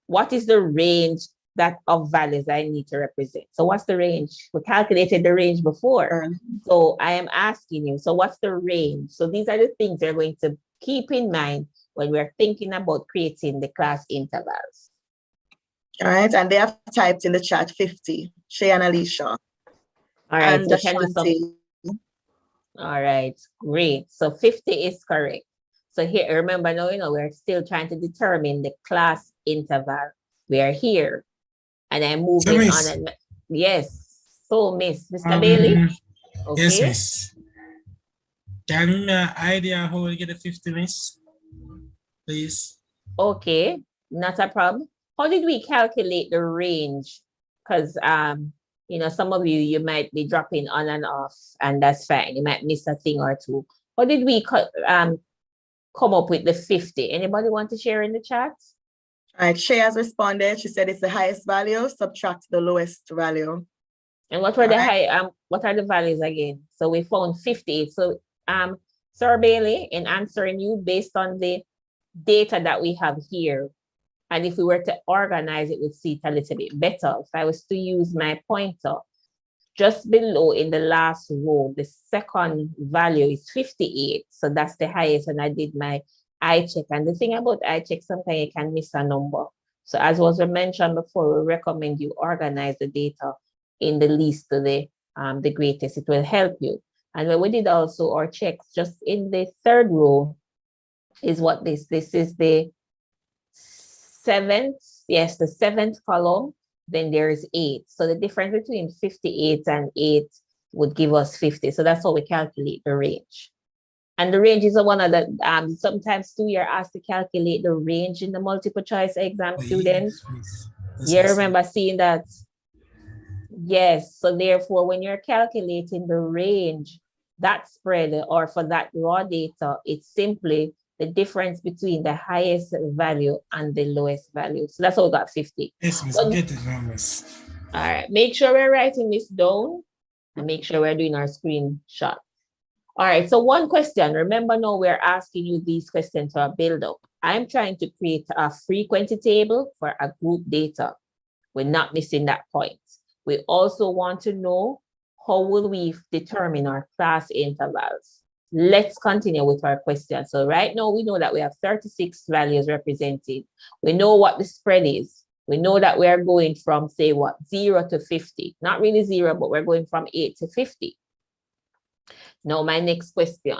What is the range of values I need to represent? So what's the range? We calculated the range before. So I am asking you, so what's the range? So these are the things you're going to keep in mind when we're thinking about creating the class intervals. All right, and they have typed in the chat 50, Shay and Alicia. All right, and so can do some. All right, great. So 50 is correct. So here, remember now, we're still trying to determine the class interval. We are here, and I'm moving on. And, yes. So, Mr. Bailey. Okay. Yes, Miss. Can you give me an idea how we get the 50, Miss? Please. Okay, not a problem. How did we calculate the range? Because some of you might be dropping on and off, and that's fine. You might miss a thing or two. How did we come up with the 50? Anybody want to share in the chat? All right, Shay has responded. She said it's the highest value, subtract the lowest value. And what were what are the values again? So we found 58. So Sir Bailey, in answering you based on the data that we have here, and if we were to organize it, we'd see it a little bit better. If I was to use my pointer, just below in the last row, the second value is 58. So that's the highest, and I did my eye check. And the thing about eye check, sometimes you can miss a number. So as was mentioned before, we recommend you organize the data in the least to the greatest. It will help you. And when we did also our checks, just in the third row is what this is the 7th, yes, the 7th column, then there is 8. So the difference between 58 and 8 would give us 50. So that's how we calculate the range. And the range is one of the, sometimes too, you're asked to calculate the range in the multiple choice exam, students. You remember seeing that? Yes, so therefore, when you're calculating the range, that spread, or for that raw data, it's simply the difference between the highest value and the lowest value. So that's how we got 50. Yes, Miss, get it wrong, Miss. All right, make sure we're writing this down and make sure we're doing our screenshot. All right, so one question. Remember now we're asking you these questions for a build-up. I'm trying to create a frequency table for a group data. We're not missing that point. We also want to know how will we determine our class intervals. Let's continue with our question. So right now we know that we have 36 values represented. We know what the spread is. We know that we are going from, say, what, 0 to 50. Not really 0, but we're going from 8 to 50. Now my next question.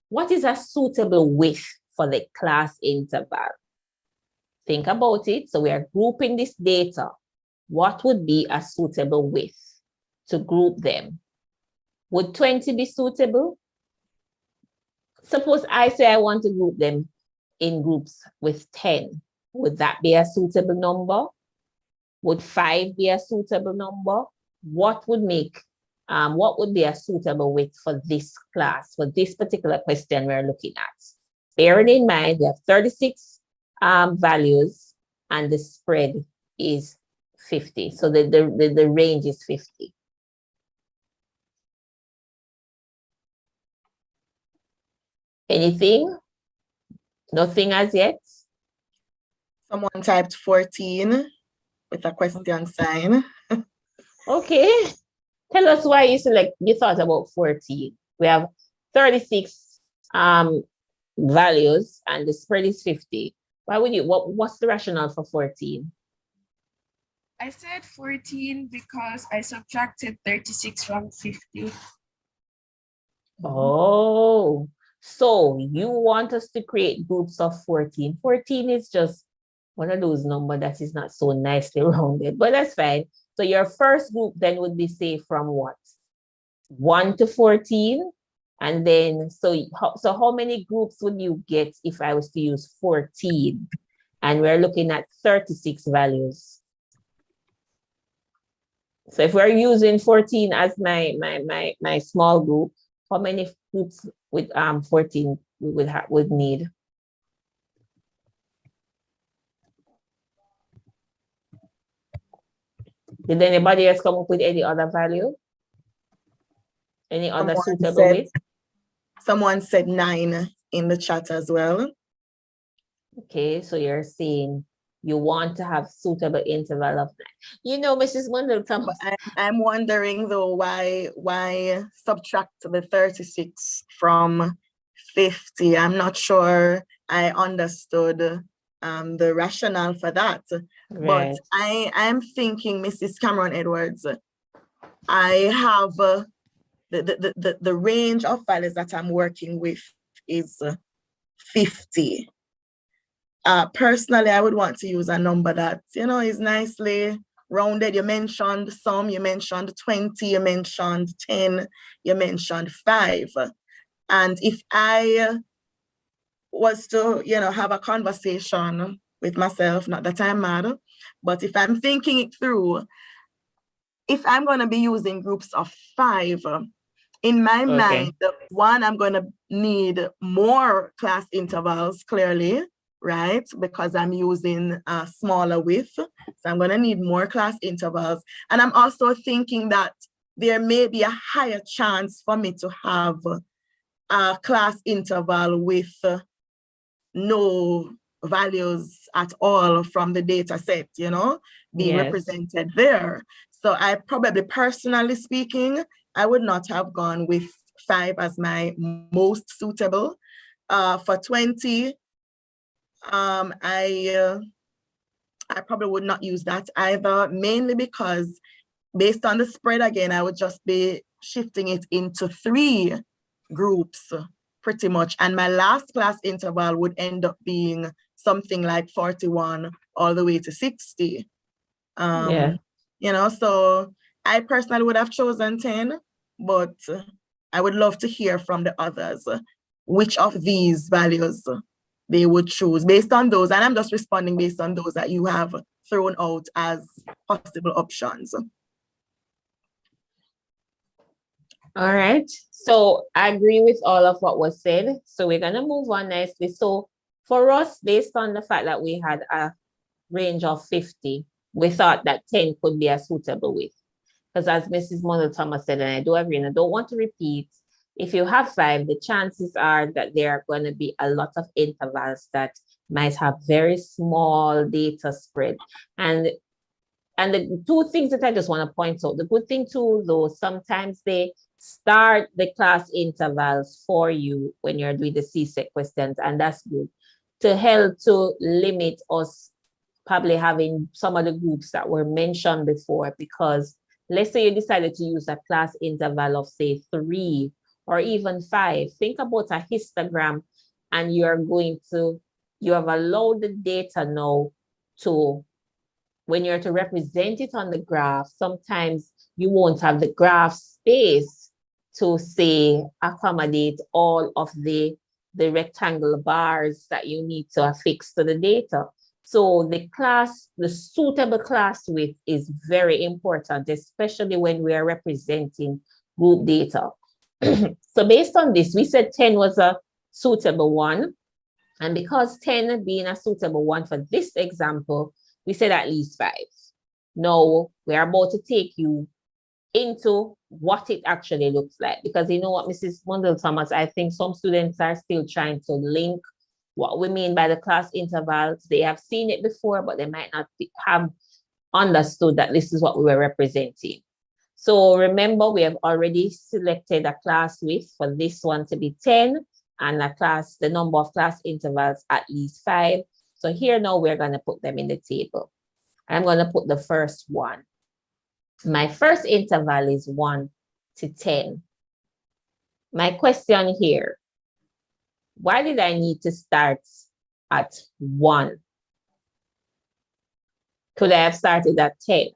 What is a suitable width for the class interval? Think about it. So we are grouping this data. What would be a suitable width to group them? Would 20 be suitable? Suppose I say I want to group them in groups with 10. Would that be a suitable number? Would 5 be a suitable number? What would be a suitable width for this class, for this particular question we're looking at? Bearing in mind, we have 36 values and the spread is 50. So the range is 50. Anything? Nothing as yet? Someone typed 14 with a question sign. Okay. Tell us why you thought about 14. We have 36 values and the spread is 50. Why would you, what's the rationale for 14? I said 14 because I subtracted 36 from 50. Oh, so you want us to create groups of 14. 14 is just one of those numbers that is not so nicely rounded, but that's fine. So your first group then would be, say, from what? 1 to 14. And then, so how many groups would you get if I was to use 14? And we're looking at 36 values. So if we're using 14 as my small group, how many groups with 14 we would need? Did anybody else come up with any other value? Any other suitable width? Someone said 9 in the chat as well. Okay, so you're saying you want to have suitable interval of 9. You know, Mrs. Mundell, I'm wondering though why subtract the 36 from 50. I'm not sure I understood the rationale for that. Right. But I'm thinking, Mrs. Cameron Edwards, I have the range of values that I'm working with is 50. Personally, I would want to use a number that, you know, is nicely rounded. You mentioned some, you mentioned 20, you mentioned 10, you mentioned 5. And if I was to, you know, have a conversation with myself, not that I'm mad, but if I'm thinking it through, if I'm going to be using groups of 5, in my mind, one, I'm going to need more class intervals, clearly, right? Because I'm using a smaller width. So I'm going to need more class intervals. And I'm also thinking that there may be a higher chance for me to have a class interval with no values at all from the data set, you know, being represented there. So I probably, personally speaking, I would not have gone with 5 as my most suitable. For 20, I probably would not use that either, mainly because based on the spread, again, I would just be shifting it into 3 groups pretty much. And my last class interval would end up being something like 41 all the way to 60. You know, so I personally would have chosen 10, but I would love to hear from the others which of these values they would choose based on those. And I'm just responding based on those that you have thrown out as possible options. All right. So I agree with all of what was said. So we're going to move on nicely. So for us, based on the fact that we had a range of 50, we thought that 10 could be a suitable width. Because as Mrs. Mundell Thomas said, and I do agree, and I don't want to repeat, if you have 5, the chances are that there are going to be a lot of intervals that might have very small data spread. And the 2 things that I just want to point out, the good thing too, though, sometimes they start the class intervals for you when you're doing the CSEC questions, and that's good to help to limit us probably having some of the groups that were mentioned before, because let's say you decided to use a class interval of, say, 3 or even 5. Think about a histogram, and you have allowed the data now to, when you're to represent it on the graph, sometimes you won't have the graph space to, say, accommodate all of the rectangle bars that you need to affix to the data. So the suitable class width is very important, especially when we are representing group data. So based on this, we said 10 was a suitable one. And because 10 being a suitable one for this example, we said at least 5. Now we're about to take you into what it actually looks like, because you know what, Mrs. Mundell Thomas, I think some students are still trying to link what we mean by the class intervals. They have seen it before, but they might not have understood that this is what we were representing. So remember, we have already selected a class width for this one to be 10, and the number of class intervals at least 5. So here now we're going to put them in the table. I'm going to put the first one. My first interval is 1 to 10. My question here, why did I need to start at 1? Could I have started at 10?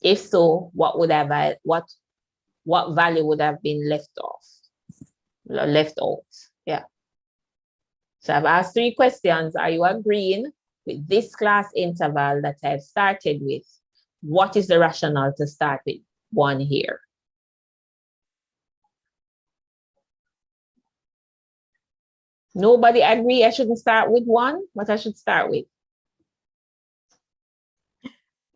If so, what would have what value would have been left out? Yeah. So I've asked 3 questions. Are you agreeing with this class interval that I've started with? What is the rationale to start with 1 here? Nobody agree I shouldn't start with 1, but I should start with?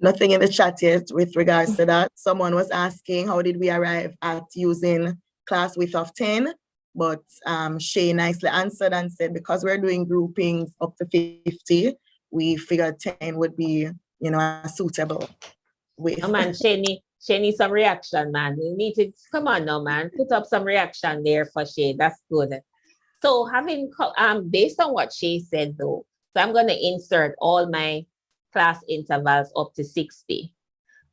Nothing in the chat yet with regards to that. Someone was asking, how did we arrive at using class width of 10? But Shay nicely answered and said, because we're doing groupings up to 50, we figured 10 would be, you know, a suitable width. Oh man, Shay needs some reaction, man. You need to, come on now, man. Put up some reaction there for Shay. That's good. So having, based on what Shay said though, so I'm going to insert all my class intervals up to 60.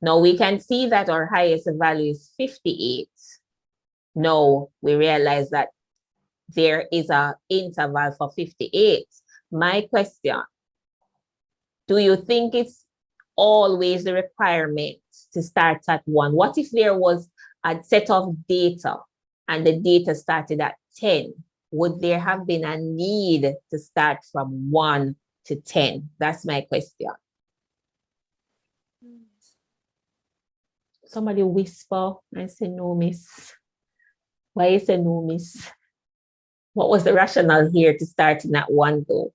Now we can see that our highest value is 58. Now we realize that there is an interval for 58. My question, do you think it's always the requirement to start at 1? What if there was a set of data and the data started at 10? Would there have been a need to start from 1 to 10? That's my question. Somebody whisper. I say no, miss. Why you say no, miss? What was the rationale here to starting at 1 though?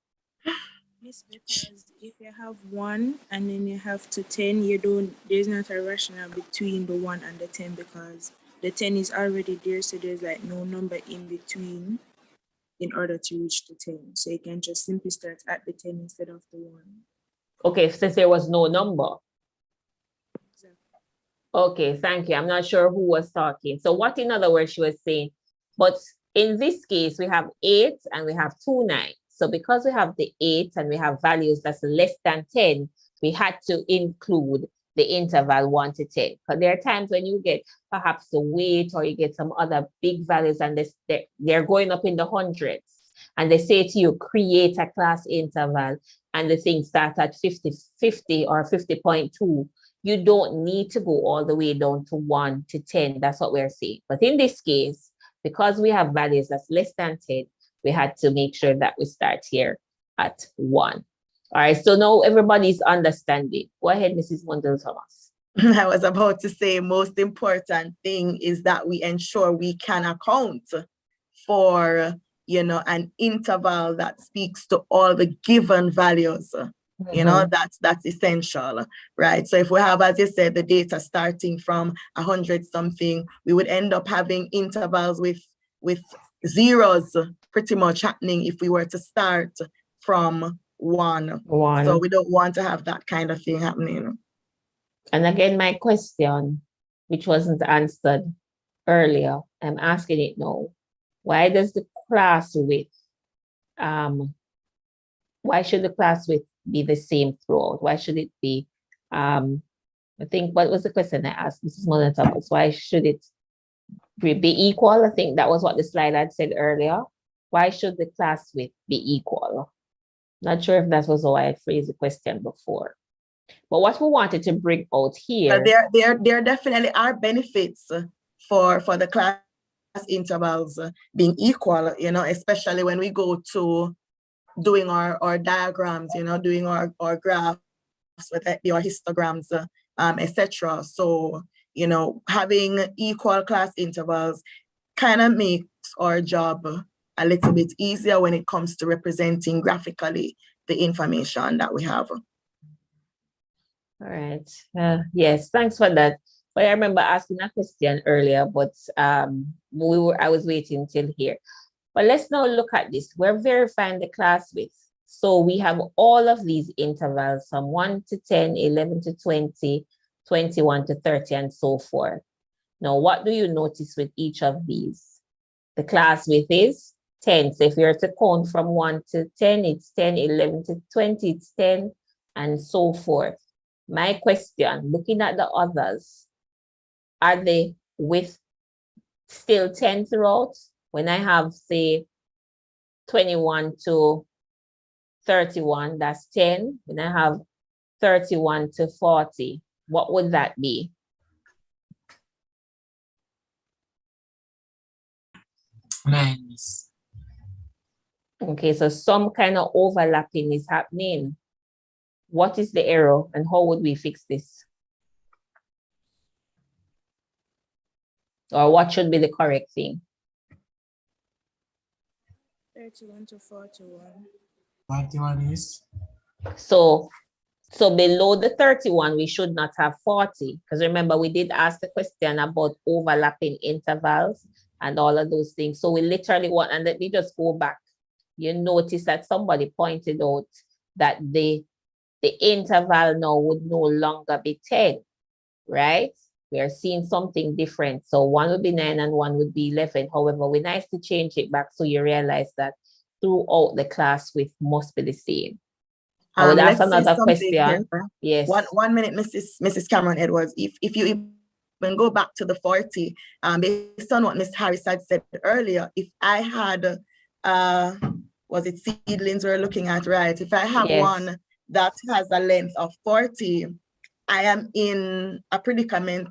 Yes, because if you have 1 and then you have to 10, there's not a rationale between the 1 and the 10 because the 10 is already there, so there's like no number in between in order to reach the 10. So you can just simply start at the 10 instead of the 1. Okay, since there was no number. Exactly. Okay, thank you. I'm not sure who was talking. So what, in other words, she was saying, but in this case, we have 8 and we have 2 9. So because we have the 8 and we have values that's less than 10, we had to include the interval 1 to 10. Because there are times when you get perhaps the weight or you get some other big values and they're going up in the hundreds. And they say to you, create a class interval and the thing starts at 50 or 50.2. You don't need to go all the way down to 1 to 10. That's what we're saying. But in this case, because we have values that's less than 10, we had to make sure that we start here at 1. All right, so now everybody's understanding. Go ahead, Mrs. Mundell Thomas. I was about to say, most important thing is that we ensure we can account for, you know, an interval that speaks to all the given values. You know, that's essential, right? So if we have, as you said, the data starting from 100 something, we would end up having intervals with zeros pretty much happening if we were to start from 1. So we don't want to have that kind of thing happening. And again, my question, which wasn't answered earlier, I'm asking it now. Why does the class width, why should the class width be the same throughout? Why should it be, I think, what was the question I asked Mrs. Mullen Thomas? Why should it be equal? I think that was what the slide had said earlier. Why should the class width be equal? Not sure if that was how I had phrased the question before. But what we wanted to bring out here. There definitely are benefits for the class intervals being equal, you know, especially when we go to doing our diagrams, you know, doing our graphs with your histograms, etc. So, you know, having equal class intervals kind of makes our job a little bit easier when it comes to representing graphically the information that we have. All right. Yes, thanks for that. But I remember asking a question earlier, but I was waiting till here. But let's now look at this. We're verifying the class width. So we have all of these intervals from 1 to 10, 11 to 20, 21 to 30, and so forth. Now, what do you notice with each of these? The class width is 10. So if you're to count from 1 to 10, it's 10, 11 to 20, it's 10, and so forth. My question, looking at the others, are they with still 10 throughout? When I have, say, 21 to 31, that's 10. When I have 31 to 40, what would that be? Nice. Okay, so some kind of overlapping is happening. What is the error and how would we fix this? Or what should be the correct thing? 31 to 41. 41 is? So below the 31, we should not have 40. Because remember, we did ask the question about overlapping intervals and all of those things. So we literally want, and let me just go back. You notice that somebody pointed out that the interval now would no longer be 10, right? We are seeing something different. So one would be 9 and one would be 11. However, we nice to change it back so you realize that throughout the class width must be the same. I would ask Let's say another something question. here. Yes. One minute, Mrs. Cameron Edwards. If you even go back to the 40, based on what Miss Harris had said earlier, if I had was it seedlings we're looking at, right? If I have one that has a length of 40, I am in a predicament.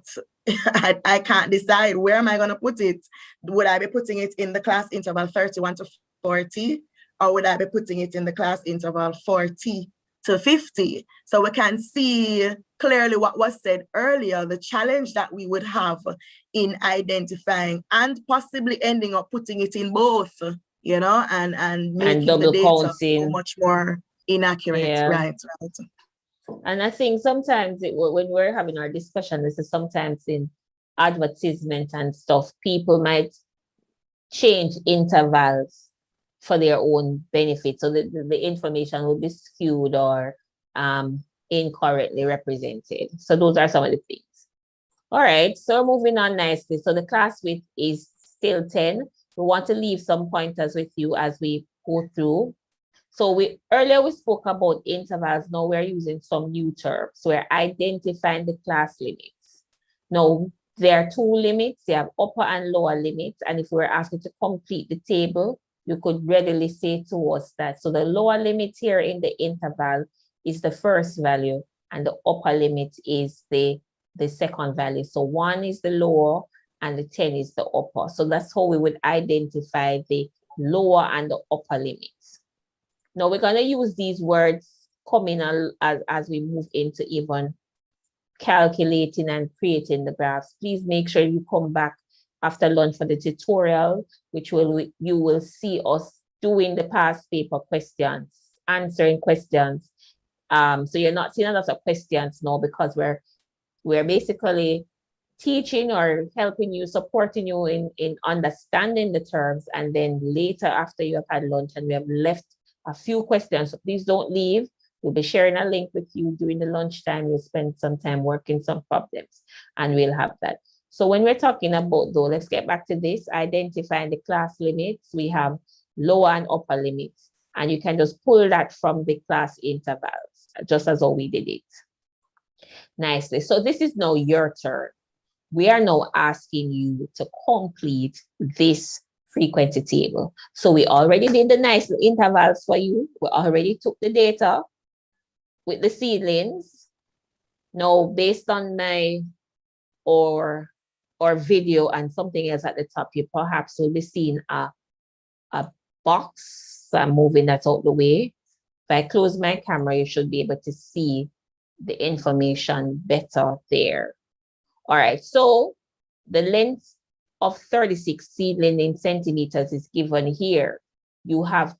I can't decide where am I going to put it. Would I be putting it in the class interval 31 to 40, or would I be putting it in the class interval 40 to 50? So we can see clearly what was said earlier, the challenge that we would have in identifying and possibly ending up putting it in both, you know, and making the data so much more inaccurate. Right. And I think sometimes when we're having our discussion, this is sometimes in advertisement and stuff, people might change intervals for their own benefit. So the information will be skewed or incorrectly represented. So those are some of the things. All right, so moving on nicely. So the class width is still 10. We want to leave some pointers with you as we go through. So earlier we spoke about intervals. Now we're using some new terms. So we're identifying the class limits. Now there are two limits. You have upper and lower limits. And if we were asked you to complete the table, you could readily say to us that. So the lower limit here in the interval is the first value, and the upper limit is the second value. So 1 is the lower and the 10 is the upper. So that's how we would identify the lower and the upper limits. Now we're going to use these words coming as we move into even calculating and creating the graphs. Please make sure you come back after lunch for the tutorial, which you will see us doing the past paper questions, answering questions. So you're not seeing a lot of questions now because we're basically teaching or helping you, supporting you in understanding the terms. And then later, after you have had lunch and we have left a few questions, so please don't leave. We'll be sharing a link with you during the lunchtime. We'll spend some time working some problems and we'll have that. So when we're talking about though, let's get back to this, identifying the class limits. We have lower and upper limits, and you can just pull that from the class intervals, just as how we did it. Nicely. So this is now your turn. We are now asking you to complete this frequency table. So we already did the nice intervals for you. We already took the data with the seedlings. Now, based on my or video and something else at the top, you perhaps will be seeing a box. So I'm moving that out the way. If I close my camera, you should be able to see the information better there. All right, so the length of 36 seedling in centimeters is given here. You have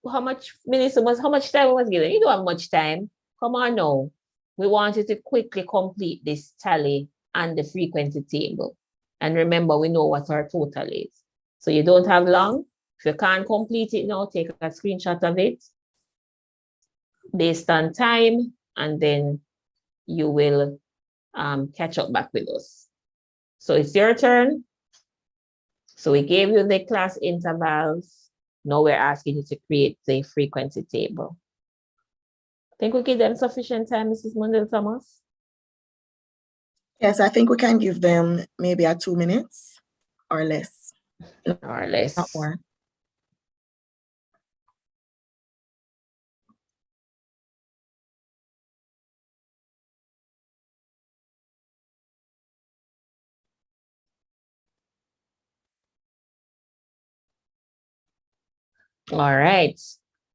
how much minutes was, how much time was given? You don't have much time. Come on now. We want you to quickly complete this tally and the frequency table. And remember, we know what our total is. So you don't have long. If you can't complete it now, take a screenshot of it based on time, and then you will catch up back with us. So it's your turn. So we gave you the class intervals. Now we're asking you to create the frequency table. Think we give them sufficient time, Mrs. Mundell Thomas? Yes, I think we can give them maybe 2 minutes or less. Or less. Not more. All right.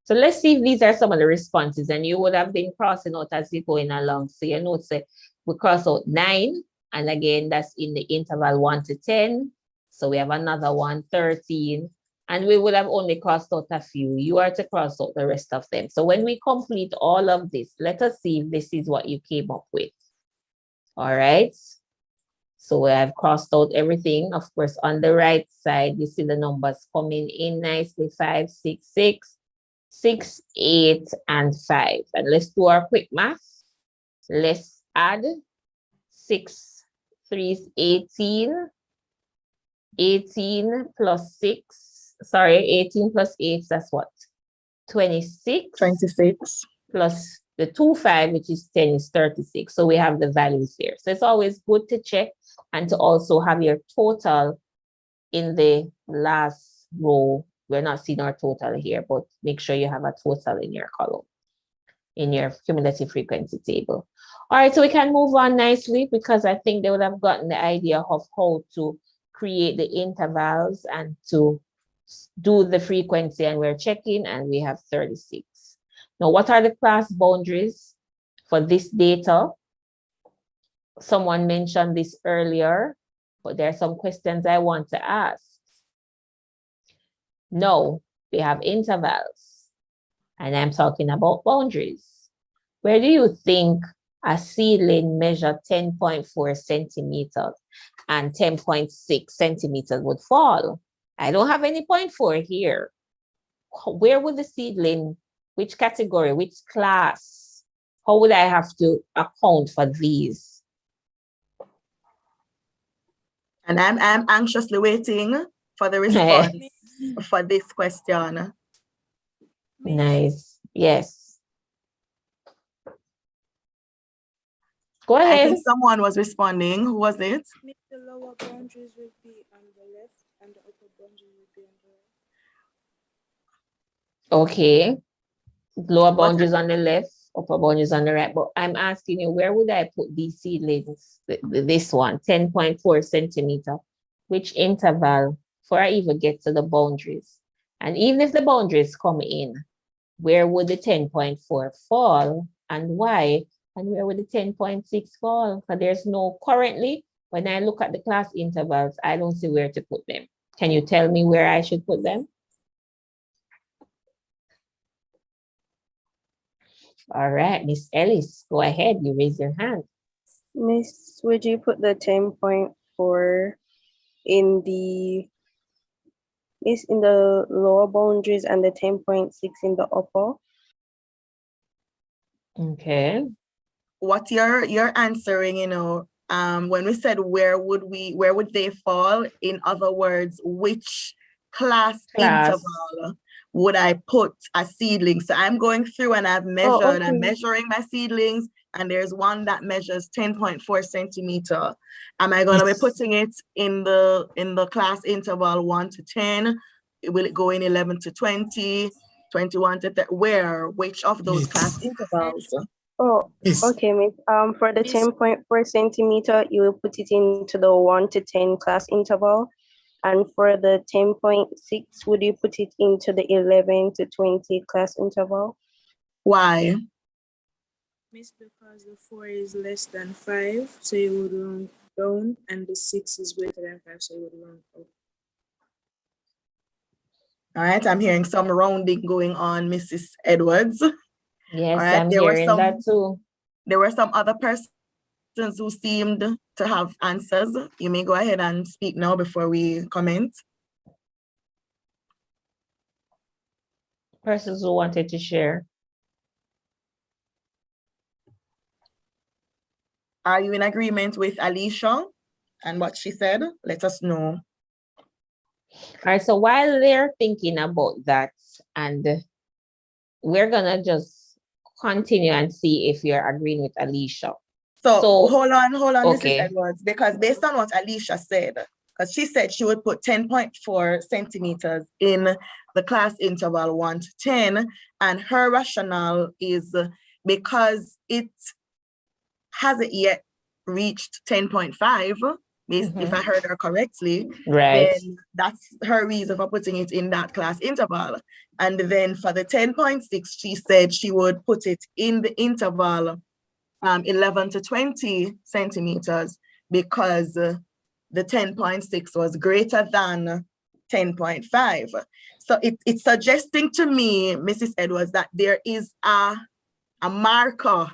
So let's see if these are some of the responses, and you would have been crossing out as you're going along. So you know, say we cross out 9, and again, that's in the interval 1 to 10. So we have another one, 13, and we would have only crossed out a few. You are to cross out the rest of them. So when we complete all of this, let us see if this is what you came up with. All right. So we have crossed out everything. Of course, on the right side, you see the numbers coming in nicely, 5, 6, 6, 6, 8, and 5. And let's do our quick math. Let's add 6, 3 is 18. 18 plus 6, sorry, 18 plus 8, that's what? 26. 26. Plus the 2, 5, which is 10, is 36. So we have the values here. So it's always good to check and to also have your total in the last row. We're not seeing our total here, but make sure you have a total in your column, in your cumulative frequency table. All right, so we can move on nicely because I think they would have gotten the idea of how to create the intervals and to do the frequency, and we're checking and we have 36. Now, what are the class boundaries for this data? Someone mentioned this earlier, but there are some questions I want to ask. No, we have intervals, and I'm talking about boundaries. Where do you think a seedling measured 10.4 centimeters and 10.6 centimeters would fall? I don't have any 0.4 here. Where would the seedling, which category, which class? How would I have to account for these? And I'm anxiously waiting for the response for this question. Nice. Yes. Go ahead. I think someone was responding. Who was it? The lower boundaries would be on the left and the upper boundaries would be on the right. Okay. Lower boundaries on the left, upper boundaries on the right. But I'm asking you, where would I put these seedlings? This one, 10.4 centimeter. Which interval before I even get to the boundaries? And even if the boundaries come in, where would the 10.4 fall and why? And where would the 10.6 fall? Because there's no, currently, when I look at the class intervals, I don't see where to put them. Can you tell me where I should put them? All right, Miss Ellis, go ahead. You raise your hand. Miss, would you put the 10.4 in the lower boundaries and the 10.6 in the upper? Okay. What you're answering, you know, when we said where would they fall? In other words, which class interval would I put a seedling? So I'm going through and I've measured, I'm measuring my seedlings, and there's one that measures 10.4 centimeter. Am I going to be putting it in the class interval 1 to 10? Will it go in 11 to 20, 21 to 30? Where? Which of those class intervals? Oh, okay, Miss. For the 10.4 centimeter, you will put it into the 1 to 10 class interval. And for the 10.6, would you put it into the 11 to 20 class interval? Why? Miss, because the 4 is less than 5, so you would round down, and the 6 is greater than 5, so you would round up. All right, I'm hearing some rounding going on, Mrs. Edwards. Yes, right, I'm hearing that too. There were some other persons who seemed to have answers. You may go ahead and speak now before we comment. Persons who wanted to share. Are you in agreement with Alicia and what she said? Let us know. All right, so while they're thinking about that, and we're gonna just continue and see if you're agreeing with Alicia. So hold on, okay. Mrs. Edwards, because based on what Alicia said, because she said she would put 10.4 centimeters in the class interval 1 to 10, and her rationale is because it hasn't yet reached 10.5, if I heard her correctly, Right. then that's her reason for putting it in that class interval. And then for the 10.6, she said she would put it in the interval 11 to 20 centimeters because the 10.6 was greater than 10.5. So it's suggesting to me, Mrs. Edwards, that there is a marker.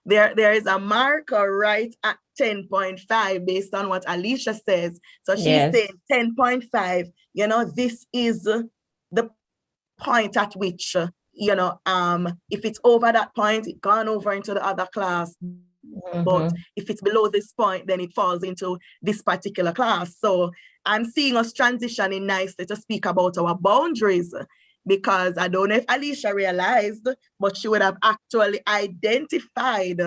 There is a marker right at 10.5 based on what Alicia says. So she's saying 10.5, this is the point at which, if it's over that point, it's gone over into the other class. But if it's below this point, then it falls into this particular class. So I'm seeing us transitioning nicely to speak about our boundaries, because I don't know if Alicia realized, but she would have actually identified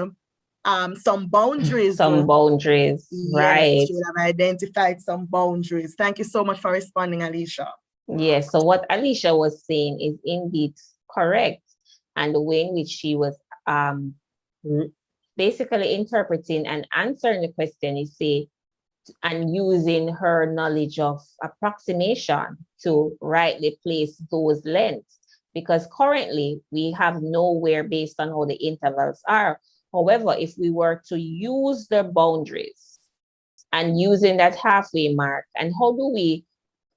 some boundaries. Some boundaries, right. Yes, she would have identified some boundaries. Thank you so much for responding, Alicia. Yes, so what Alicia was saying is indeed correct. And the way in which she was basically interpreting and answering the question is and using her knowledge of approximation to rightly place those lengths, because currently we have nowhere based on how the intervals are. However, if we were to use the boundaries and using that halfway mark, and how do we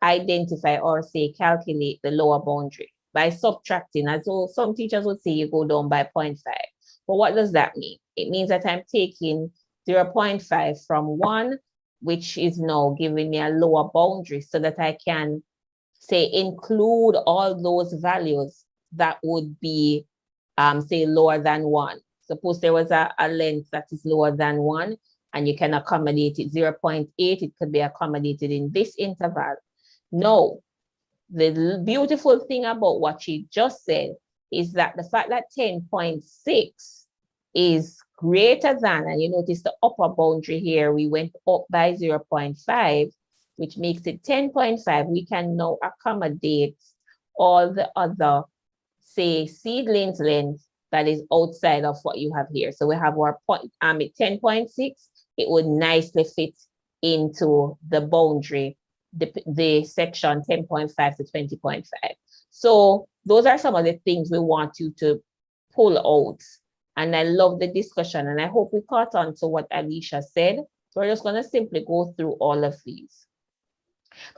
identify or say calculate the lower boundary? By subtracting, as though some teachers would say you go down by 0.5. But what does that mean? It means that I'm taking 0.5 from 1, which is now giving me a lower boundary, so that I can say include all those values that would be say lower than 1. Suppose there was a length that is lower than 1 and you can accommodate it 0.8, it could be accommodated in this interval. No, the beautiful thing about what she just said is that the fact that 10.6 is greater than, and you notice the upper boundary here, we went up by 0.5, which makes it 10.5. We can now accommodate all the other, say, seedlings length that is outside of what you have here. So we have our point, at 10.6, it would nicely fit into the boundary, the section 10.5 to 20.5. So those are some of the things we want you to pull out. And I love the discussion, and I hope we caught on to what Alicia said. So we're just going to simply go through all of these.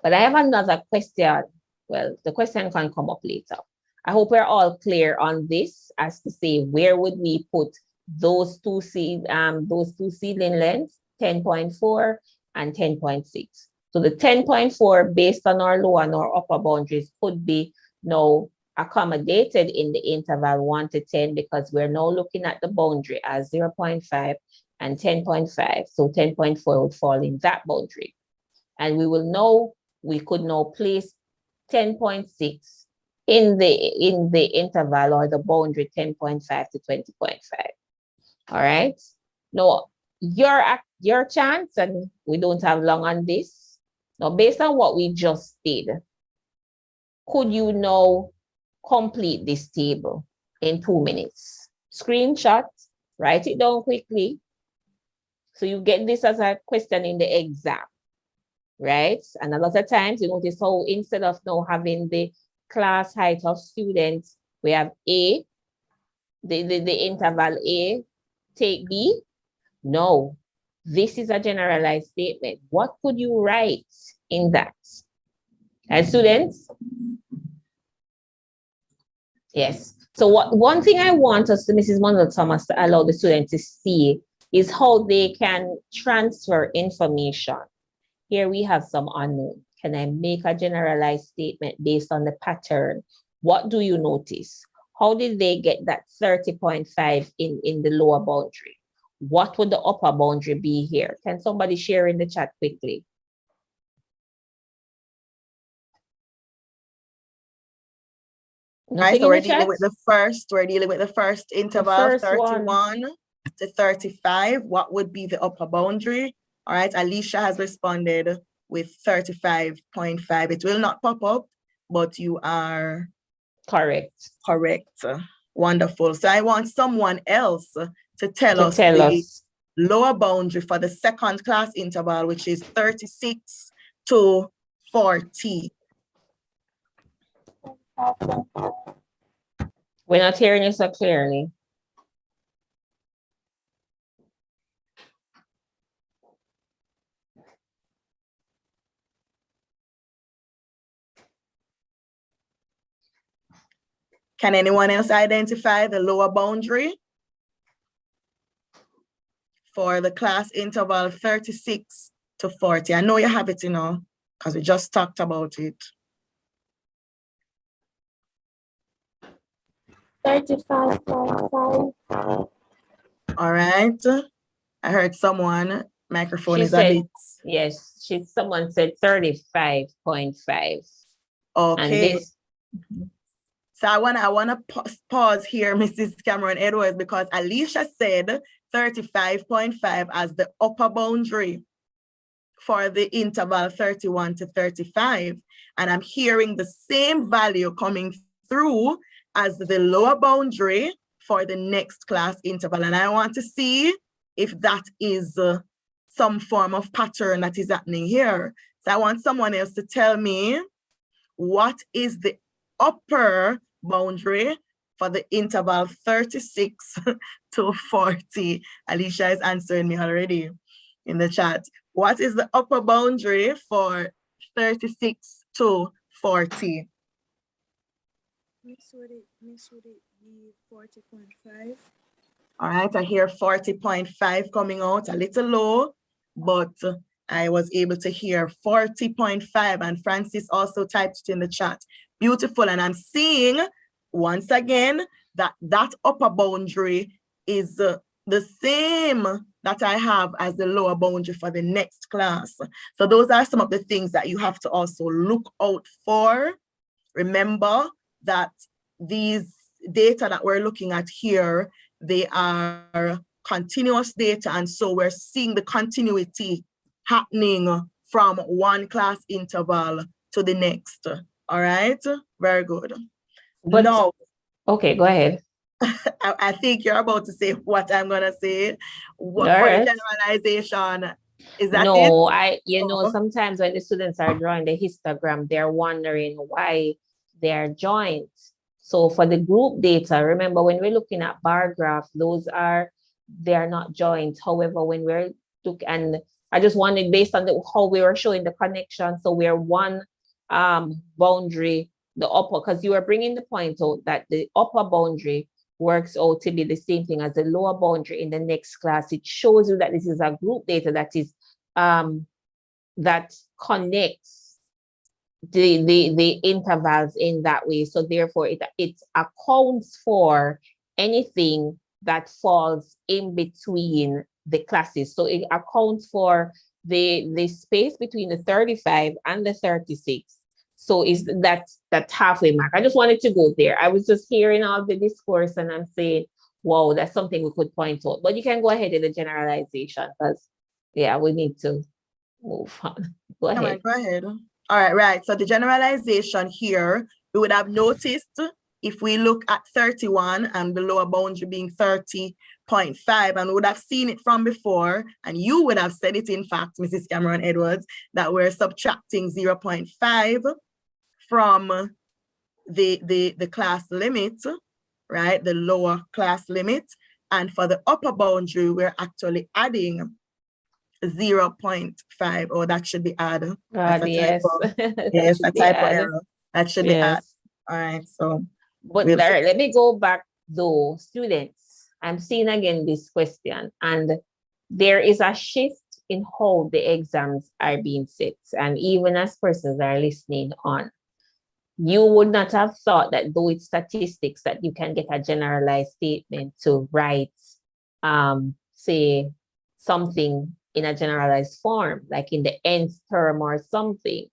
But I have another question. Well, the question can come up later. I hope we're all clear on this, as to say, where would we put those two seedling lengths, 10.4 and 10.6. So the 10.4, based on our lower and our upper boundaries, could be now accommodated in the interval 1 to 10, because we're now looking at the boundary as 0.5 and 10.5. So 10.4 would fall in that boundary. And we could now place 10.6 in the interval or the boundary 10.5 to 20.5. All right. Now, your chance, and we don't have long on this. Now, based on what we just did, could you now complete this table in 2 minutes? Screenshot, write it down quickly. So you get this as a question in the exam, right? And a lot of times you notice how instead of now having the class height of students, we have A, the interval A, take B. No, this is a generalized statement. What could you write in that? And students? Yes. So one thing I want us, Mrs. Monroe Thomas, to allow the students to see is how they can transfer information. Here we have some unknown. Can I make a generalized statement based on the pattern? What do you notice? How did they get that 30.5 in the lower boundary? What would the upper boundary be here? Can somebody share in the chat quickly? Right, so we're dealing with the first interval, 31 to 35. What would be the upper boundary? All right, Alicia has responded with 35.5. It will not pop up, but you are correct. Wonderful. So I want someone else to tell us the lower boundary for the second class interval, which is 36 to 40. We're not hearing you so clearly. Can anyone else identify the lower boundary for the class interval 36 to 40? I know you have it, because we just talked about it. 35.5. All right. I heard someone, microphone She is said, a bit. yes, someone said 35.5. Okay. And this, so I wanna pause here, Mrs. Cameron Edwards, because Alicia said 35.5 as the upper boundary for the interval 31 to 35. And I'm hearing the same value coming through as the lower boundary for the next class interval. And I want to see if that is some form of pattern that is happening here. So I want someone else to tell me what is the upper boundary for the interval 36 to 40. Alicia is answering me already in the chat. What is the upper boundary for 36 to 40? Miss, would it be 40.5? All right, I hear 40.5 coming out, a little low, but I was able to hear 40.5, and Francis also typed it in the chat. Beautiful, and I'm seeing, once again, that upper boundary is the same that I have as the lower boundary for the next class. So those are some of the things that you have to also look out for. Remember that these data that we're looking at here, they are continuous data, and so we're seeing the continuity happening from one class interval to the next. All right, very good. but now, okay, go ahead. I think you're about to say what I'm gonna say. What All for right. the generalization? Is that No, it? sometimes when the students are drawing the histogram, they're wondering why they are joined. So for the group data, remember when we're looking at bar graph, they are not joined. However, when we're looking, and I just wanted based on how we were showing the connection, so we're one boundary, the upper, because you were bringing the point out that the upper boundary works out to be the same thing as the lower boundary in the next class. It shows you that this is a group data that is that connects the intervals in that way. So therefore it accounts for anything that falls in between the classes. So it accounts for the space between the 35 and the 36. So is that halfway mark. I just wanted to go there. I was just hearing all the discourse and I'm saying, wow, that's something we could point out. But you can go ahead with the generalization because yeah, we need to move on. Go ahead. Go ahead. All right, right. So the generalization here, we would have noticed if we look at 31 and the lower boundary being 30.5, and we would have seen it from before, and you would have said it, in fact, Mrs. Cameron Edwards, that we're subtracting 0.5 from the class limit, right? The lower class limit. And for the upper boundary, we're actually adding 0.5. Oh, that should be added. Yes. Yes, a typo error. That should be added. All right, so. But let me go back though, students. I'm seeing again this question, and there is a shift in how the exams are being set. And even as persons are listening on, you would not have thought that though it's statistics that you can get a generalized statement to write, say something in a generalized form, like in the nth term or something.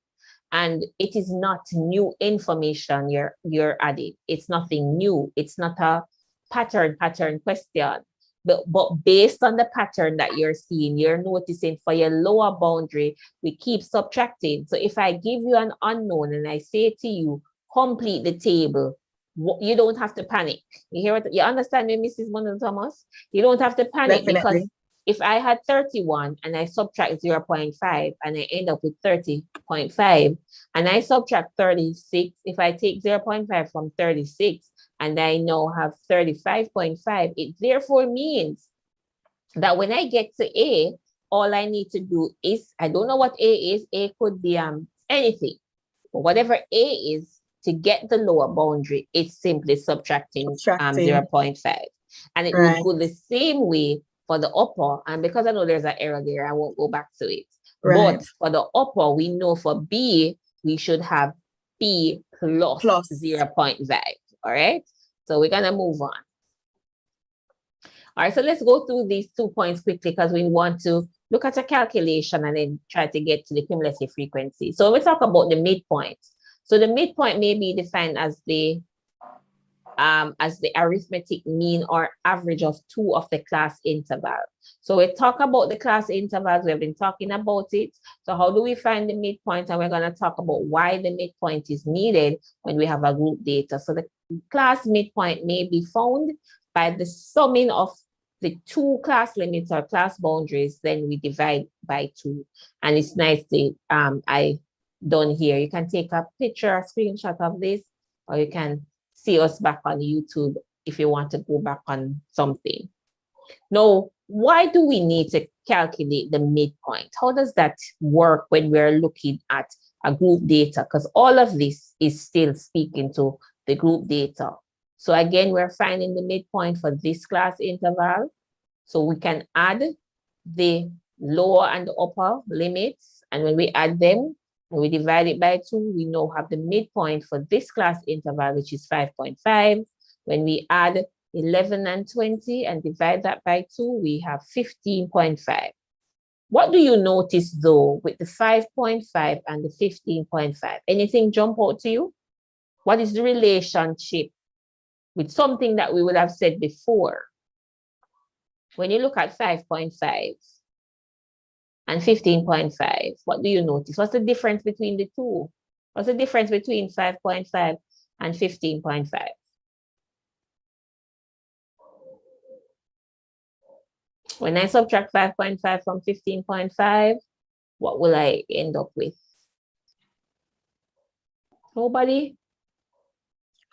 And it is not new information you're adding. It's nothing new. It's not a pattern question. But based on the pattern that you're seeing, you're noticing for your lower boundary, we keep subtracting. So if I give you an unknown and I say to you, complete the table, you don't have to panic. You hear what you understand me, Mrs. Mundell Thomas? You don't have to panic. Definitely. if I had 31 and I subtract 0.5 and I end up with 30.5, and I subtract 36, if I take 0.5 from 36 and I now have 35.5, it therefore means that when I get to A, all I need to do is, I don't know what A is. A could be anything, but whatever A is, to get the lower boundary, it's simply subtracting 0.5. And it would go the same way for the upper. And because I know there's an error there, I won't go back to it. But for the upper, we know for B, we should have B plus 0.5. All right. So we're going to move on. All right, so let's go through these 2 points quickly because we want to look at a calculation and then try to get to the cumulative frequency. So when we talk about the midpoint, so the midpoint may be defined as the arithmetic mean or average of 2 of the class interval. So we talk about the class intervals, we have been talking about it. So how do we find the midpoint? And we're going to talk about why the midpoint is needed when we have a group data. So the class midpoint may be found by the summing of the 2 class limits or class boundaries, then we divide by 2. And it's nicely done here. You can take a picture, a screenshot of this, or you can see us back on YouTube if you want to go back on something. Now, why do we need to calculate the midpoint? How does that work when we're looking at a group data? Because all of this is still speaking to the group data. So again, we're finding the midpoint for this class interval. So we can add the lower and the upper limits. And when we add them, when we divide it by 2, we now have the midpoint for this class interval, which is 5.5. When we add 11 and 20 and divide that by 2, we have 15.5. What do you notice though with the 5.5 and the 15.5? Anything jump out to you? What is the relationship with something that we would have said before? When you look at 5.5 and 15.5, what do you notice? What's the difference between the two? What's the difference between 5.5 and 15.5? When I subtract 5.5 from 15.5, what will I end up with? Nobody?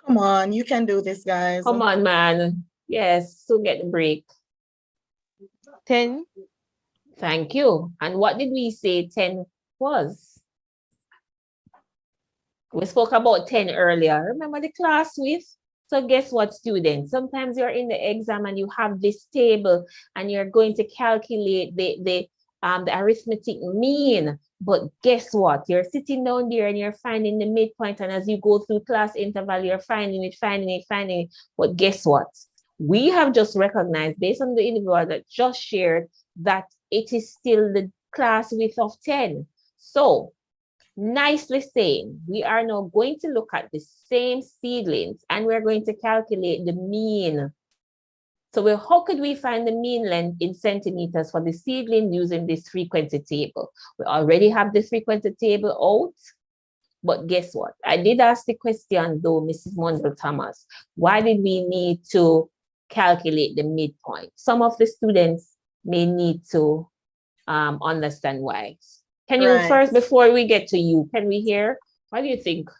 Come on, you can do this, guys. Come on, man. Yes, so get the break. 10. Thank you. And what did we say 10 was? We spoke about 10 earlier. Remember the class width? So guess what, students? Sometimes you're in the exam and you have this table and you're going to calculate the arithmetic mean. But guess what? You're sitting down there and you're finding the midpoint. And as you go through class interval, you're finding it. But guess what? We have just recognized, based on the individual that just shared, that it is still the class width of 10. So, nicely saying, we are now going to look at the same seedlings and we're going to calculate the mean. So how could we find the mean length in centimeters for the seedling using this frequency table? We already have this frequency table out, but guess what? I did ask the question though, Mrs. Mundell Thomas, why did we need to calculate the midpoint? Some of the students may need to understand why. Can you first, before we get to you, can we hear, why do you think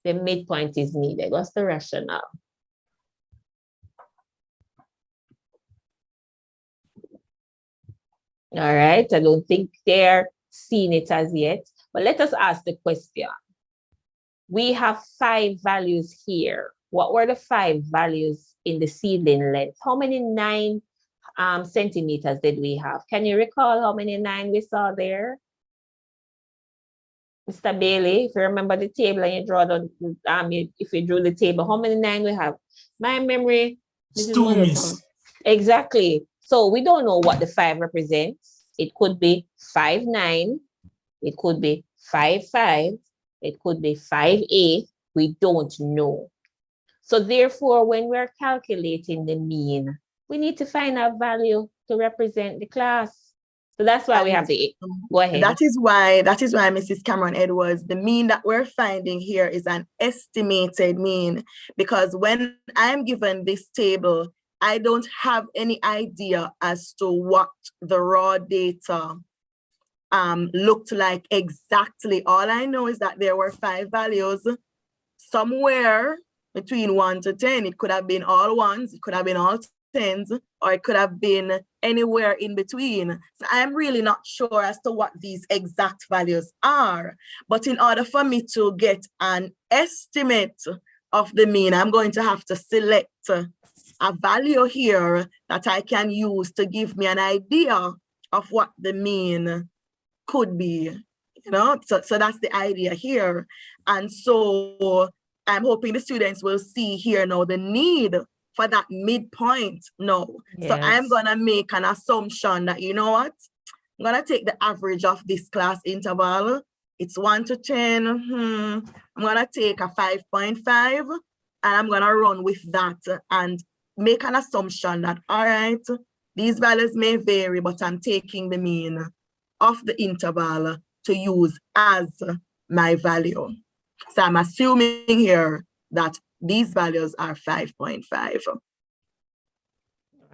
the midpoint is needed? What's the rationale? All right, I don't think they're seeing it as yet, but let us ask the question. We have 5 values here. What were the 5 values in the seedling length? How many 9 centimeters did we have? Can you recall how many 9 we saw there? Mr. Bailey, if you remember the table and you draw the, if you drew the table, how many 9 we have? My memory. It's 2, miss. Exactly. So we don't know what the 5 represents. It could be 5, 9. It could be 5, 5. It could be 5, 8. We don't know. So therefore, when we're calculating the mean, we need to find a value to represent the class. So that's why we have the 8. Go ahead. That is why, Mrs. Cameron Edwards, the mean that we're finding here is an estimated mean, because when I'm given this table, I don't have any idea as to what the raw data looked like exactly. All I know is that there were 5 values somewhere between 1 to 10. It could have been all ones, it could have been all 10s, or it could have been anywhere in between. So I'm really not sure as to what these exact values are. But in order for me to get an estimate of the mean, I'm going to have to select a value here that I can use to give me an idea of what the mean could be, you know? So that's the idea here. And so I'm hoping the students will see here now the need for that midpoint now. Yes. So I'm gonna make an assumption that, you know what? I'm gonna take the average of this class interval. It's 1 to 10. I'm gonna take a 5.5 and I'm gonna run with that and make an assumption that, all right, these values may vary, but I'm taking the mean of the interval to use as my value. So I'm assuming here that these values are 5.5. All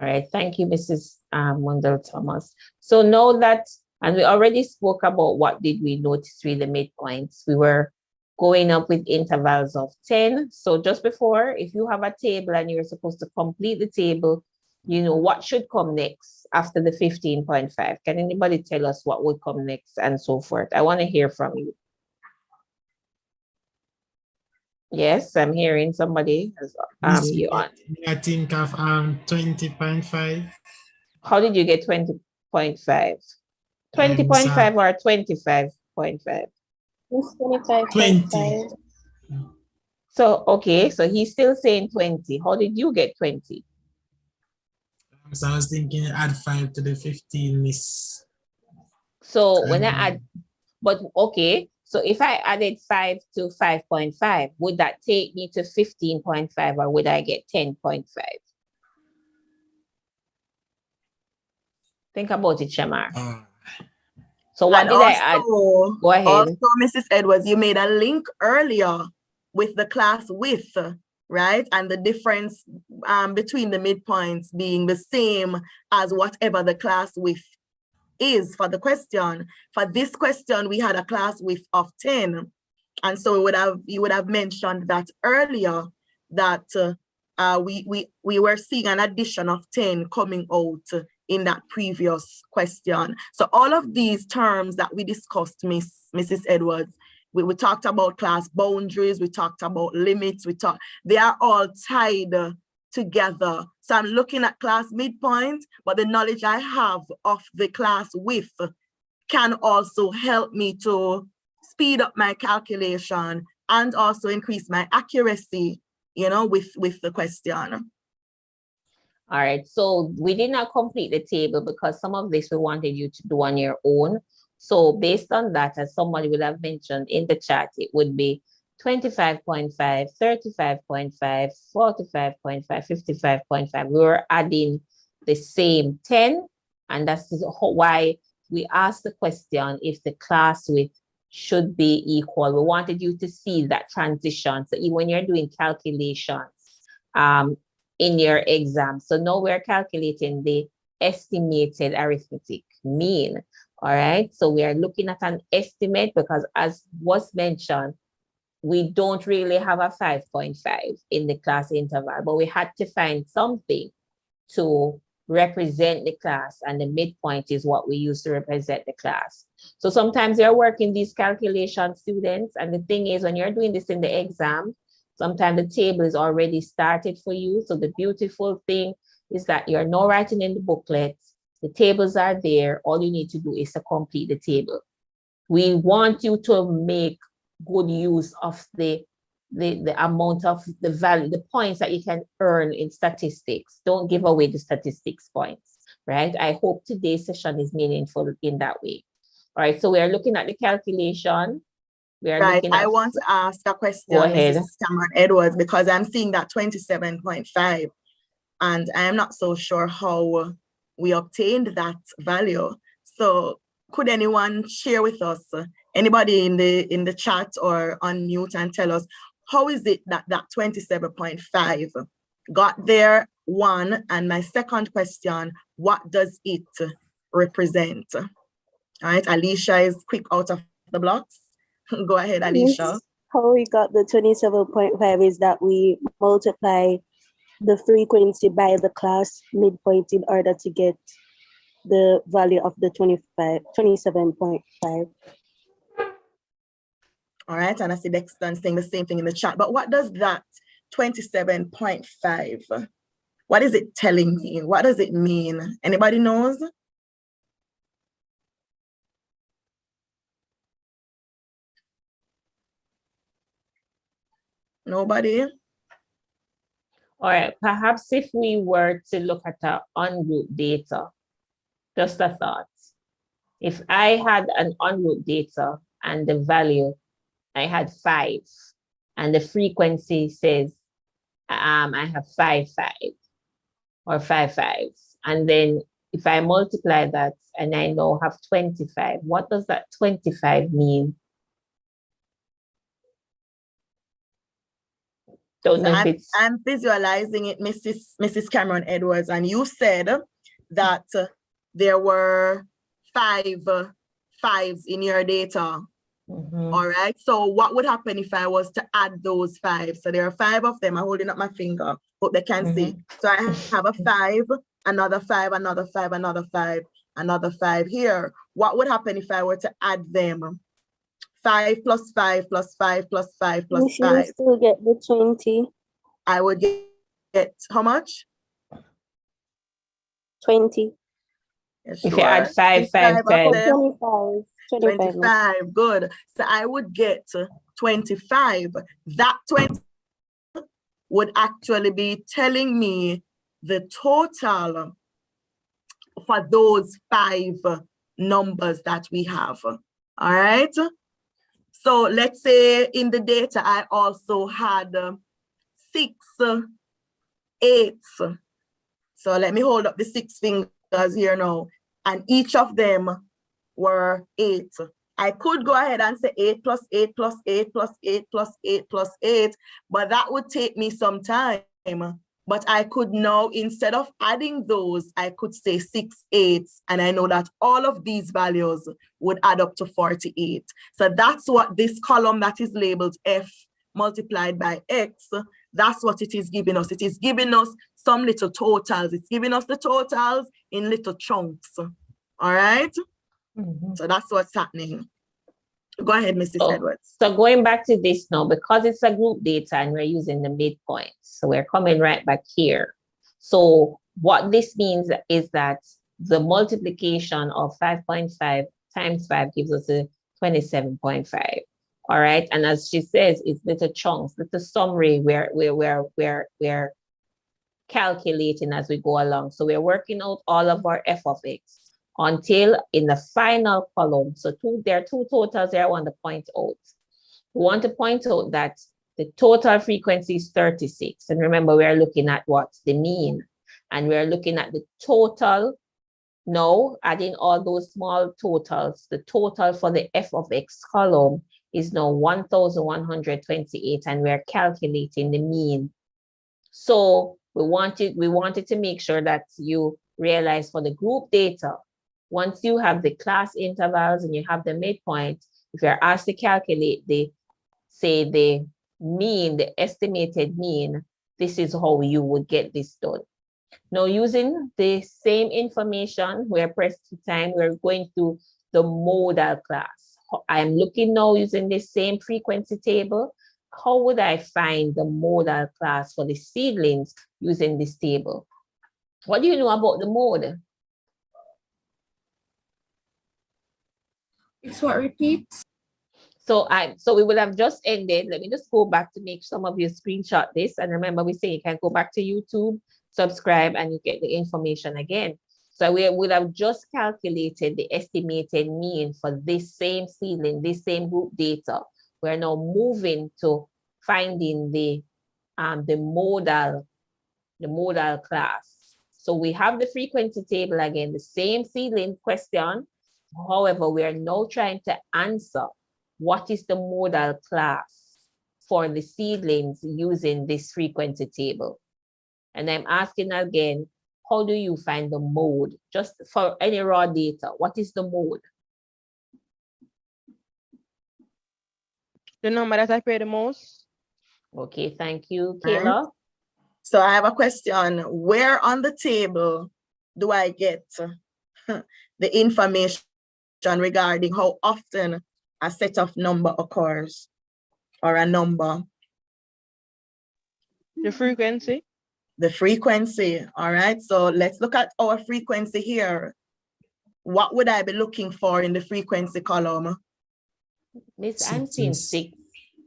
right, thank you, Mrs. Mundell Thomas. So now that, and we already spoke about what did we notice with the midpoints. We were going up with intervals of 10. So just before, if you have a table and you're supposed to complete the table, you know, what should come next after the 15.5? Can anybody tell us what would come next and so forth? I want to hear from you. Yes, I'm hearing somebody. You on. I think of 20.5. How did you get 20.5? 20.5 or 25.5? It's 25.5. 20. So, okay, so he's still saying 20. How did you get 20? So I was thinking add 5 to the 15, miss. So when I add, but okay, so if I added 5 to 5.5, would that take me to 15.5 or would I get 10.5? Think about it, Shamar. So what did I add? Go ahead. Also, Mrs. Edwards, you made a link earlier with the class width, right? And the difference between the midpoints being the same as whatever the class width is for the question. For this question, we had a class width of 10. And so you would have mentioned that earlier that we were seeing an addition of 10 coming out in that previous question. So all of these terms that we discussed, Mrs. Edwards, we talked about class boundaries, we talked about limits, they are all tied together. So I'm looking at class midpoint, but the knowledge I have of the class width can also help me to speed up my calculation and also increase my accuracy, you know, with the question. All right, so we did not complete the table because some of this we wanted you to do on your own. So based on that, as somebody would have mentioned in the chat, it would be 25.5, 35.5, 45.5, 55.5. We were adding the same 10, and that's why we asked the question if the class width should be equal. We wanted you to see that transition. So even when you're doing calculations in your exam. So now we're calculating the estimated arithmetic mean. All right, so we are looking at an estimate because as was mentioned, we don't really have a 5.5 in the class interval, but we had to find something to represent the class, and the midpoint is what we use to represent the class. So sometimes you're working these calculations, students, and the thing is when you're doing this in the exam, sometimes the table is already started for you. So the beautiful thing is that you're not writing in the booklet. The tables are there. All you need to do is to complete the table. We want you to make good use of the amount of the value, the points that you can earn in statistics. Don't give away the statistics points, right? I hope today's session is meaningful in that way. All right, so we are looking at the calculation. We are looking at, I want to ask a question, go ahead. Mrs. Cameron Edwards, because I'm seeing that 27.5, and I am not so sure how we obtained that value. So could anyone share with us, anybody in the chat or unmute, and tell us how is it that that 27.5 got there, 1? And my second question, what does it represent? All right, Alicia is quick out of the blocks. Go ahead, Alicia. How we got the 27.5 is that we multiply the frequency by the class midpoint in order to get the value of the 27.5. All right, and I see Dexter saying the same thing in the chat, but what does that 27.5, what is it telling me? What does it mean? Anybody knows? Nobody? All right, perhaps if we were to look at our ungrouped data, just a thought. If I had an ungrouped data and the value, I had 5, and the frequency says I have 5, 5, or 5, 5. And then if I multiply that and I now have 25, what does that 25 mean? Don't know if it's... I'm visualizing it, Mrs. Cameron Edwards, and you said that there were 5 5s in your data. All right, so what would happen if I was to add those 5? So there are 5 of them. I'm holding up my finger, hope they can see. So I have a 5, another 5, another 5, another 5, another 5 here. What would happen if I were to add them? 5 plus 5 plus 5 plus 5 plus 5. You still get the 20. I would get how much? 20. Yeah, if you add 5, 5, 5. 25, good. So I would get 25. That 20 would actually be telling me the total for those 5 numbers that we have. All right. So let's say in the data, I also had 6 8s. So let me hold up the 6 fingers here now. And each of them were 8. I could go ahead and say 8 plus 8 plus 8 plus 8 plus 8 plus 8, but that would take me some time. But I could now, instead of adding those, I could say 6 8s, and I know that all of these values would add up to 48. So that's what this column that is labeled F multiplied by X, that's what it is giving us. It is giving us some little totals. It's giving us the totals in little chunks. All right? So that's what's happening. Go ahead, Mrs. Edwards. So going back to this now, because it's a group data and we're using the midpoint, so we're coming right back here. So what this means is that the multiplication of 5.5 times 5 gives us a 27.5. All right, and as she says, it's little chunks, little summary we're calculating as we go along. So we're working out all of our f of x until in the final column. So there are 2 totals there I want to point out. We want to point out that the total frequency is 36. And remember, we're looking at what? The mean. And we're looking at the total. Now, adding all those small totals, the total for the f of x column is now 1,128, and we're calculating the mean. So we wanted to make sure that you realize for the group data, once you have the class intervals and you have the midpoint, if you're asked to calculate the mean, the estimated mean, this is how you would get this done. Now, using the same information, we're pressed to time, we're going through the modal class. I'm looking now using the same frequency table. How would I find the modal class for the seedlings using this table? What do you know about the mode? It's what repeats. So we would have just ended. Let me just go back to make some of you screenshot this. And remember, we say you can go back to YouTube, subscribe, and you get the information again. So we would have just calculated the estimated mean for this same seedling, this same group data. We're now moving to finding the modal class. So we have the frequency table again, the same seedling question. However, we are now trying to answer what is the modal class for the seedlings using this frequency table. And I'm asking again, how do you find the mode? Just for any raw data, what is the mode? The number that I pay the most. Okay, thank you, Right. Kayla. So I have a question. Where on the table do I get the information regarding how often a set of number occurs or a number? The frequency. The frequency. All right. So let's look at our frequency here. What would I be looking for in the frequency column? Miss, I'm seeing 6.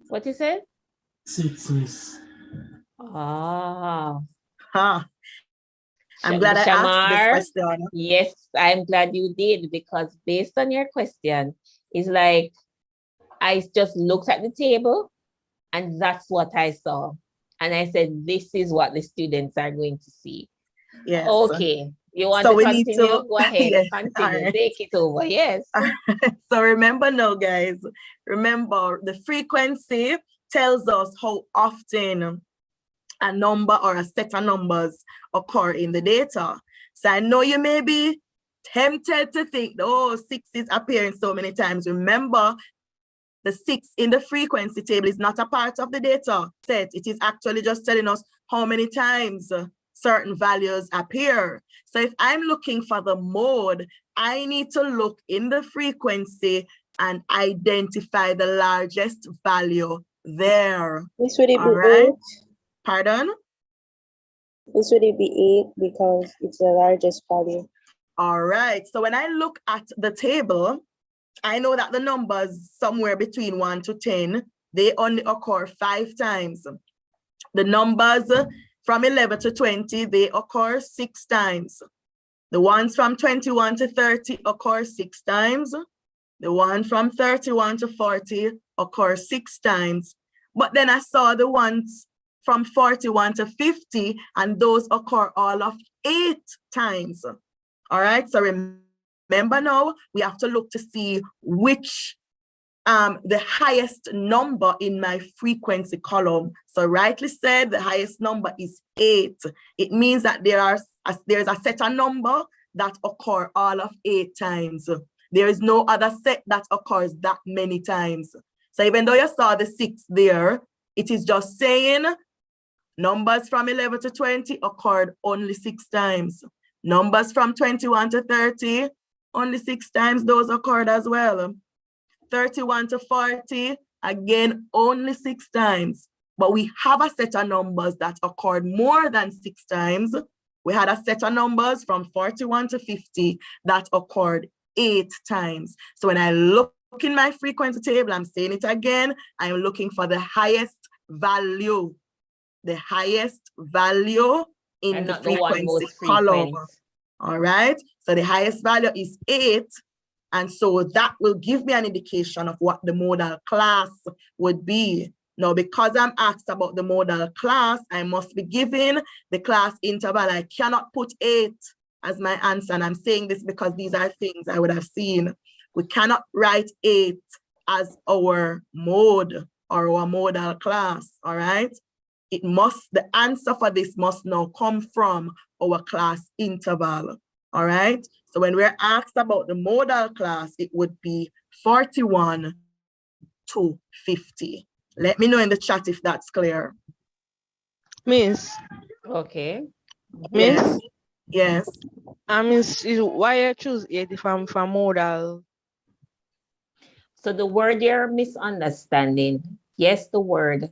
What is it? 6, Miss. Ah. I'm glad I asked this Shamar, question. yes, I'm glad you did, because based on your question, it's like I just looked at the table and that's what I saw. And I said, this is what the students are going to see. Yes. Okay. You want So to we continue? need to, Go ahead. yes, Continue. all right. Take it over. Yes. So remember now, guys, remember the frequency tells us how often a number or a set of numbers occur in the data. So I know you may be tempted to think, oh, 6 is appearing so many times. Remember, the 6 in the frequency table is not a part of the data set. It is actually just telling us how many times certain values appear. So if I'm looking for the mode, I need to look in the frequency and identify the largest value there. This would it All be right. 8? Pardon? This would it be 8 because it's the largest value. All right. So when I look at the table, I know that the numbers somewhere between 1 to 10, they only occur 5 times. The numbers from 11 to 20, they occur 6 times. The ones from 21 to 30 occur 6 times. The one from 31 to 40 occur 6 times. But then I saw the ones from 41 to 50, and those occur all of 8 times. All right, so remember now, we have to look to see which the highest number in my frequency column. So rightly said, the highest number is 8. It means that there's a set of number that occur all of 8 times. There is no other set that occurs that many times. So even though you saw the 6 there, it is just saying numbers from 11 to 20 occurred only 6 times. Numbers from 21 to 30, only 6 times those occurred as well. 31 to 40, again, only 6 times. But we have a set of numbers that occurred more than 6 times. We had a set of numbers from 41 to 50 that occurred 8 times. So when I look in my frequency table, I'm saying it again, I'm looking for the highest value. The highest value in And the not the one frequency most column. frequent. All right. So the highest value is 8. And so that will give me an indication of what the modal class would be. Now, because I'm asked about the modal class, I must be given the class interval. I cannot put 8 as my answer. And I'm saying this because these are things I would have seen. We cannot write 8 as our mode or our modal class. All right. It must, the answer for this must now come from our class interval. All right. So when we're asked about the modal class, it would be 41 to 50. Let me know in the chat if that's clear. Miss. Okay. Miss. Yes. Miss, why I choose 8 if I'm from modal? So the word you're misunderstanding, yes, the word,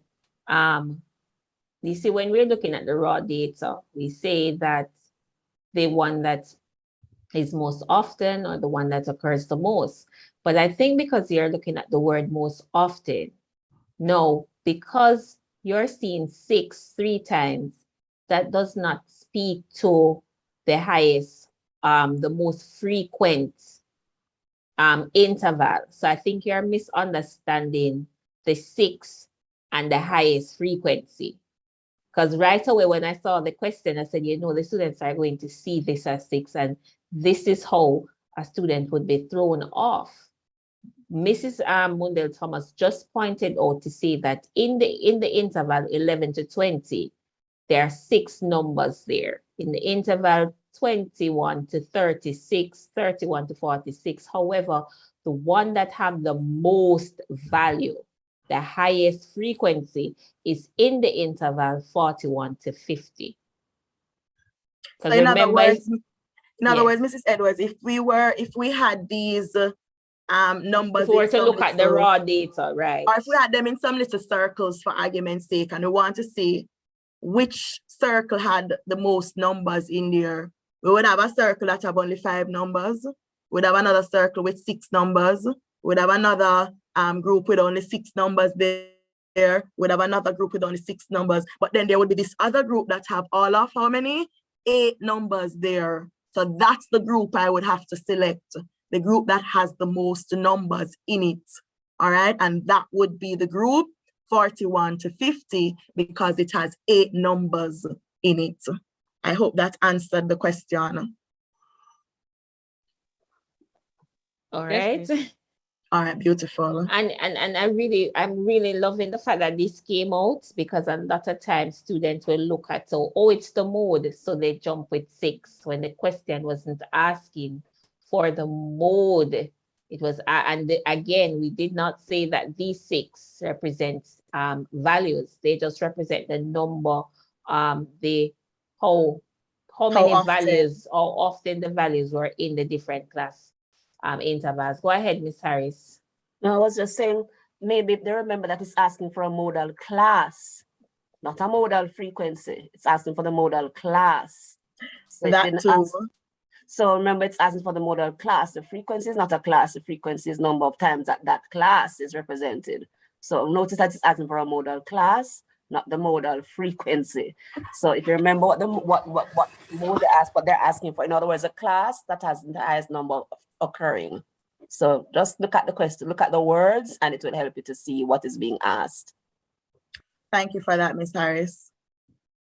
you see, when we're looking at the raw data, we say that the one that is most often or the one that occurs the most. But I think because you're looking at the word most often, no, because you're seeing 6 3 times, that does not speak to the highest, the most frequent interval. So I think you're misunderstanding the 6 and the highest frequency. Because right away when I saw the question, I said, you know, the students are going to see this as 6, and this is how a student would be thrown off. Mrs. Mundell Thomas just pointed out to say that in the interval 11 to 20, there are 6 numbers there in the interval 21 to 36, 31 to 46. However, the one that have the most value, the highest frequency, is in the interval 41 to 50. So Because remember, in other words, Mrs. Edwards, if we had these numbers, if we were to look at the raw data, right? Or if we had them in some little circles for argument's sake, and we want to see which circle had the most numbers in there, we would have a circle that have only 5 numbers. We'd have another circle with 6 numbers. We'd have another group with only 6 numbers there. We'd have another group with only 6 numbers. But then there would be this other group that have all of how many? 8 numbers there. So that's the group I would have to select, the group that has the most numbers in it. All right, and that would be the group 41 to 50 because it has 8 numbers in it. I hope that answered the question. All right. All right, beautiful. And I'm really loving the fact that this came out, because a lot of times students will look at, oh, it's the mode, so they jump with 6 when the question wasn't asking for the mode. It was, again, we did not say that these 6 represents values. They just represent the number, how many often. values, or often the values were in the different class intervals. Go ahead, Miss Harris. No, I was just saying, maybe if they remember that it's asking for a modal class, not a modal frequency. It's asking for the modal class. So that too. So remember, it's asking for the modal class. The frequency is not a class. The frequency is number of times that class is represented. So notice that it's asking for a modal class, not the modal frequency. So if you remember what mode they ask, what they're asking for, in other words, a class that has the highest number occurring. So just look at the question, look at the words, and it will help you to see what is being asked. Thank you for that, Ms. Harris.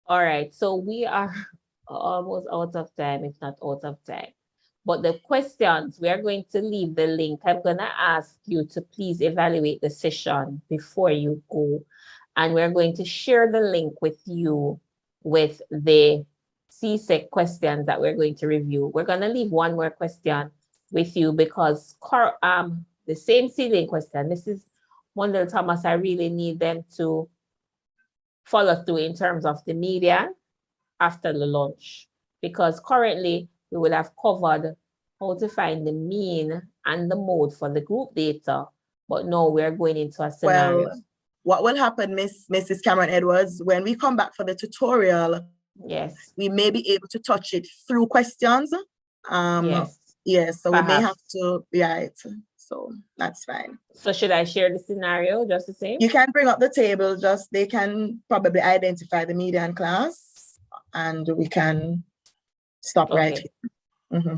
All right, so we are almost out of time, if not out of time. But the questions, we are going to leave the link. I'm going to ask you to please evaluate the session before you go. And we're going to share the link with you with the CSEC questions that we're going to review. We're going to leave one more question with you because the same seedling question, this is Mundell Thomas, I really need them to follow through in terms of the media after the launch, because currently we will have covered how to find the mean and the mode for the group data, but now we're going into a scenario. Well, what will happen, Mrs. Cameron Edwards, when we come back for the tutorial, yes, we may be able to touch it through questions. Yes, so perhaps we may have to, right, so that's fine. So should I share the scenario just the same? You can bring up the table, just they can probably identify the median class and we can stop right here.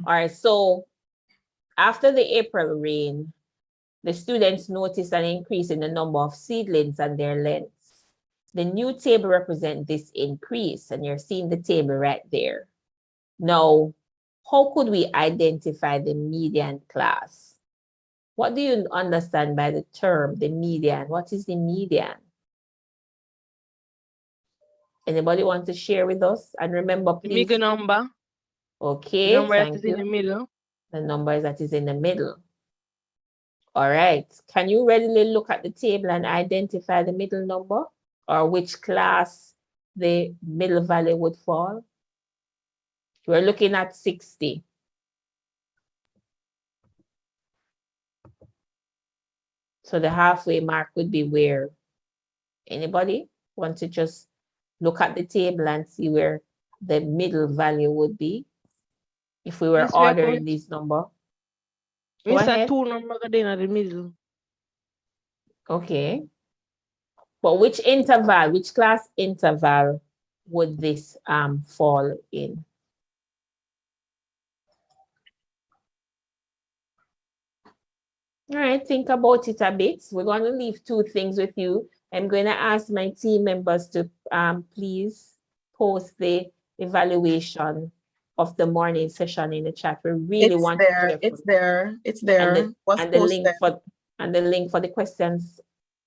All right, so after the April rain, the students noticed an increase in the number of seedlings and their lengths. The new table represents this increase, and you're seeing the table right there. Now, how could we identify the median class? What do you understand by the term, the median? What is the median? Anybody want to share with us? And remember, please. The bigger number. Okay, the number thank that is you. in the middle. The number that is in the middle. All right. Can you readily look at the table and identify the middle number or which class the middle value would fall? We're looking at 60. So the halfway mark would be where? Anybody want to just look at the table and see where the middle value would be if we were ordering this number? It's a 2 number in the middle. Okay. But which interval, which class interval would this fall in? All right, think about it a bit. We're going to leave 2 things with you. I'm going to ask my team members to please post the evaluation of the morning session in the chat. We really want to hear it's there. And the link for the questions.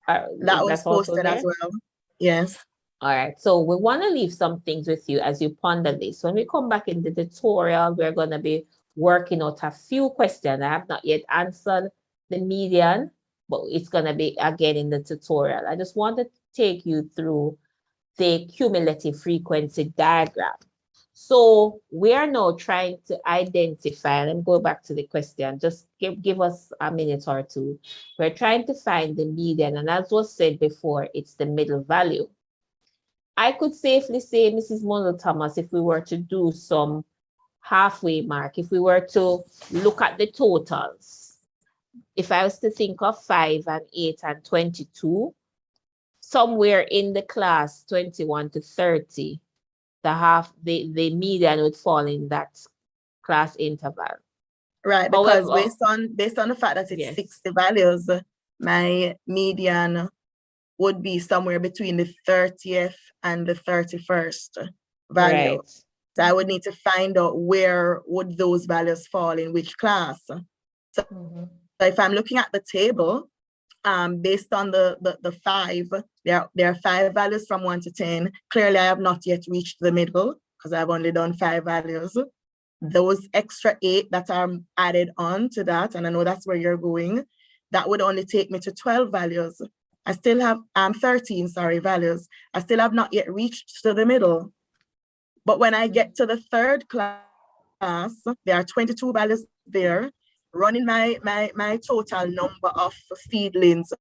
That was posted as well. Yes. All right, so we want to leave some things with you as you ponder this. When we come back in the tutorial, we're going to be working out a few questions. I have not yet answered the median, but it's going to be again in the tutorial. I just want to take you through the cumulative frequency diagram. So we are now trying to identify, let me go back to the question, just give us a minute or two. We're trying to find the median, and as was said before, it's the middle value. I could safely say, Mrs. Monroe Thomas, if we were to do some halfway mark, if we were to look at the totals, if I was to think of 5 and 8 and 22, somewhere in the class 21 to 30, the median would fall in that class interval. Right, because However, based on the fact that it's yes. 60 values, my median would be somewhere between the 30th and the 31st value. Right. So I would need to find out where would those values fall in which class. So, so if I'm looking at the table, based on the 5, there are 5 values from 1 to 10. Clearly, I have not yet reached the middle because I've only done 5 values. Those extra 8 that are added on to that, and I know that's where you're going, that would only take me to 12 values. I still have 13, values. I still have not yet reached to the middle. But when I get to the 3rd class, there are 22 values there, running my total number of seedlings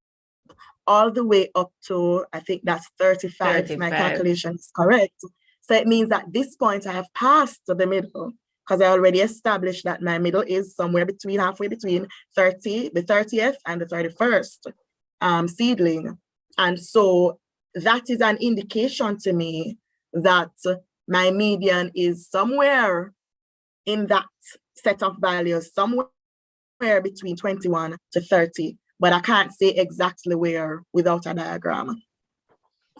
all the way up to, I think that's 35. If my calculation is correct. So it means at this point I have passed to the middle because I already established that my middle is somewhere between, halfway between the 30th and the 31st seedling. And so that is an indication to me that my median is somewhere in that set of values, somewhere between 21 to 30, but I can't say exactly where without a diagram.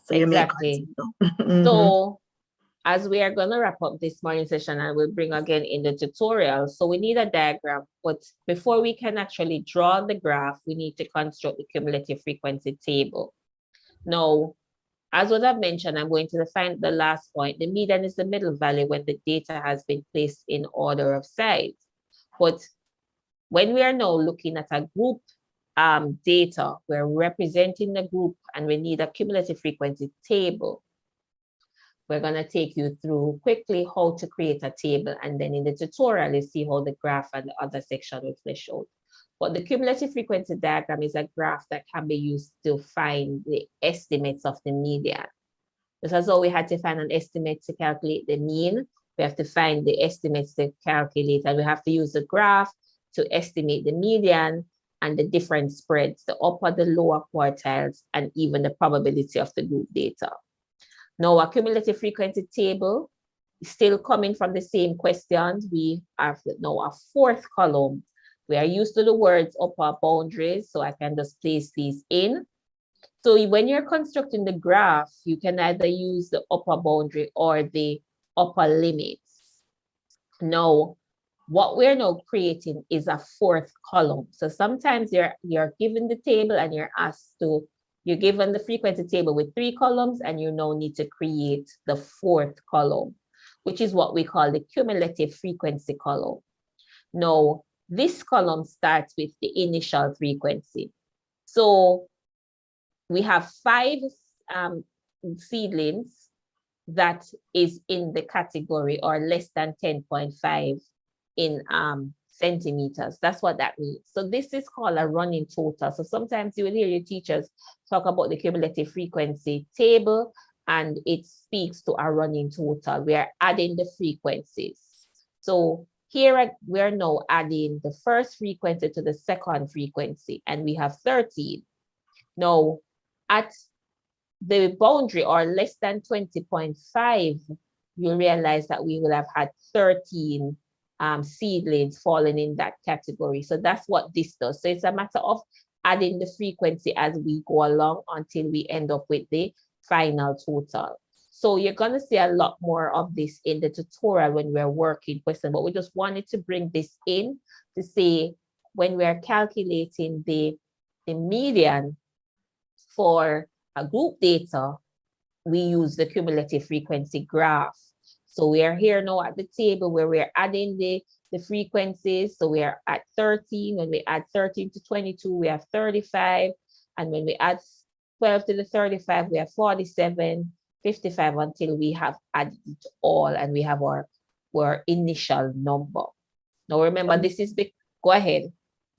So exactly. So as we are going to wrap up this morning session, and we'll bring again in the tutorial, so we need a diagram, but before we can actually draw the graph, we need to construct the cumulative frequency table. Now, as what I've mentioned, I'm going to define the last point. The median is the middle value when the data has been placed in order of size. But when we are now looking at a group data, we're representing the group and we need a cumulative frequency table. We're going to take you through quickly how to create a table, and then in the tutorial, you see how the graph and the other section will flesh out. But the cumulative frequency diagram is a graph that can be used to find the estimates of the median. This is how we had to find an estimate to calculate the mean. We have to find the estimates to calculate, and we have to use the graph to estimate the median and the different spreads, the upper, the lower quartiles, and even the probability of the group data. Now, our cumulative frequency table is still coming from the same questions. We have now a 4th column. We are used to the words upper boundaries, so I can just place these in. So when you're constructing the graph, you can either use the upper boundary or the upper limits. Now, what we're now creating is a 4th column. So sometimes you're given the table and you're given the frequency table with 3 columns, and you now need to create the 4th column, which is what we call the cumulative frequency column. Now, this column starts with the initial frequency. So we have 5 seedlings that is in the category or less than 10.5 in centimeters. That's what that means. So this is called a running total. So sometimes you will hear your teachers talk about the cumulative frequency table, and it speaks to a running total. We are adding the frequencies. So here we are now adding the 1st frequency to the 2nd frequency, and we have 13. Now, at the boundary or less than 20.5, you realize that we will have had 13 seedlings falling in that category. So that's what this does. So it's a matter of adding the frequency as we go along until we end up with the final total. So you're going to see a lot more of this in the tutorial when we're working questions, but we just wanted to bring this in to say when we're calculating the median for a group data, we use the cumulative frequency graph. So we are here now at the table where we're adding the frequencies. So we are at 13. When we add 13 to 22, we have 35. And when we add 12 to the 35, we have 47, 55 until we have added it all and we have our initial number. Now remember, this is big. Go ahead.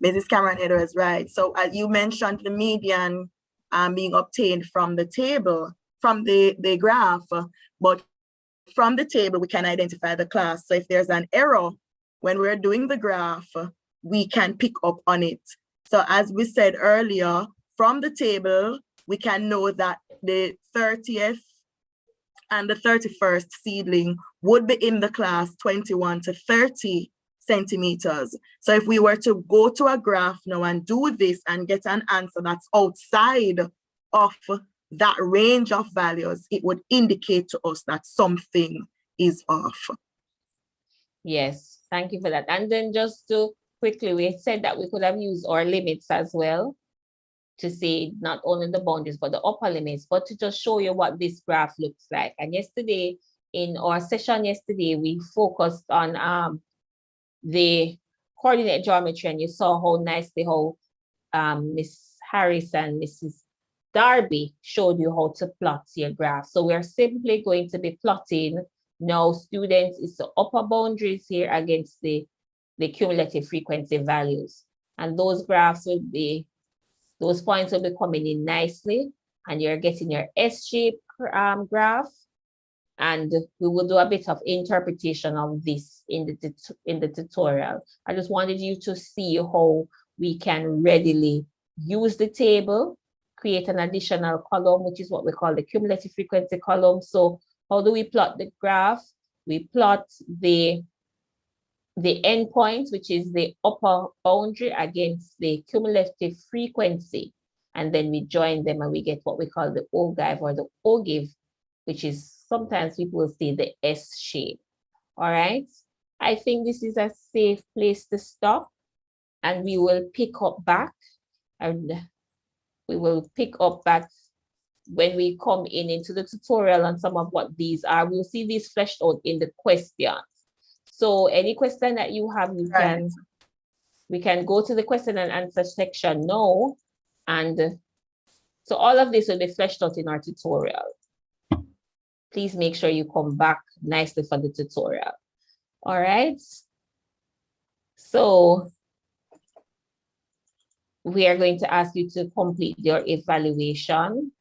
Mrs. Cameron Header is right. So you mentioned the median being obtained from the table, from the graph, but from the table, we can identify the class. So if there's an error when we're doing the graph, we can pick up on it. So as we said earlier, from the table, we can know that the 30th and the 31st seedling would be in the class 21 to 30 centimeters. So if we were to go to a graph now and do this and get an answer that's outside of that range of values, it would indicate to us that something is off. Yes, thank you for that. And then just to quickly, we said that we could have used our limits as well to see not only the boundaries, but the upper limits, but to just show you what this graph looks like. And yesterday, in our session yesterday, we focused on the coordinate geometry, and you saw how nicely how Miss Harris and Mrs. Darby showed you how to plot your graph. So we're simply going to be plotting now, students, is the upper boundaries here against the cumulative frequency values. And those graphs will be, those points will be coming in nicely, and you're getting your S-shaped graph. And we will do a bit of interpretation of this in the tutorial. I just wanted you to see how we can readily use the table, create an additional column, which is what we call the cumulative frequency column. So how do we plot the graph? We plot the endpoint, which is the upper boundary, against the cumulative frequency. And then we join them and we get what we call the ogive or the ogive, which is sometimes people will say the S shape. All right. I think this is a safe place to stop, and we will pick up back, and we will pick up back when we come into the tutorial on some of what these are. We'll see these fleshed out in the questions. So any question that you have, we can go to the question and answer section now. And so all of this will be fleshed out in our tutorial. Please make sure you come back nicely for the tutorial. All right. So we are going to ask you to complete your evaluation.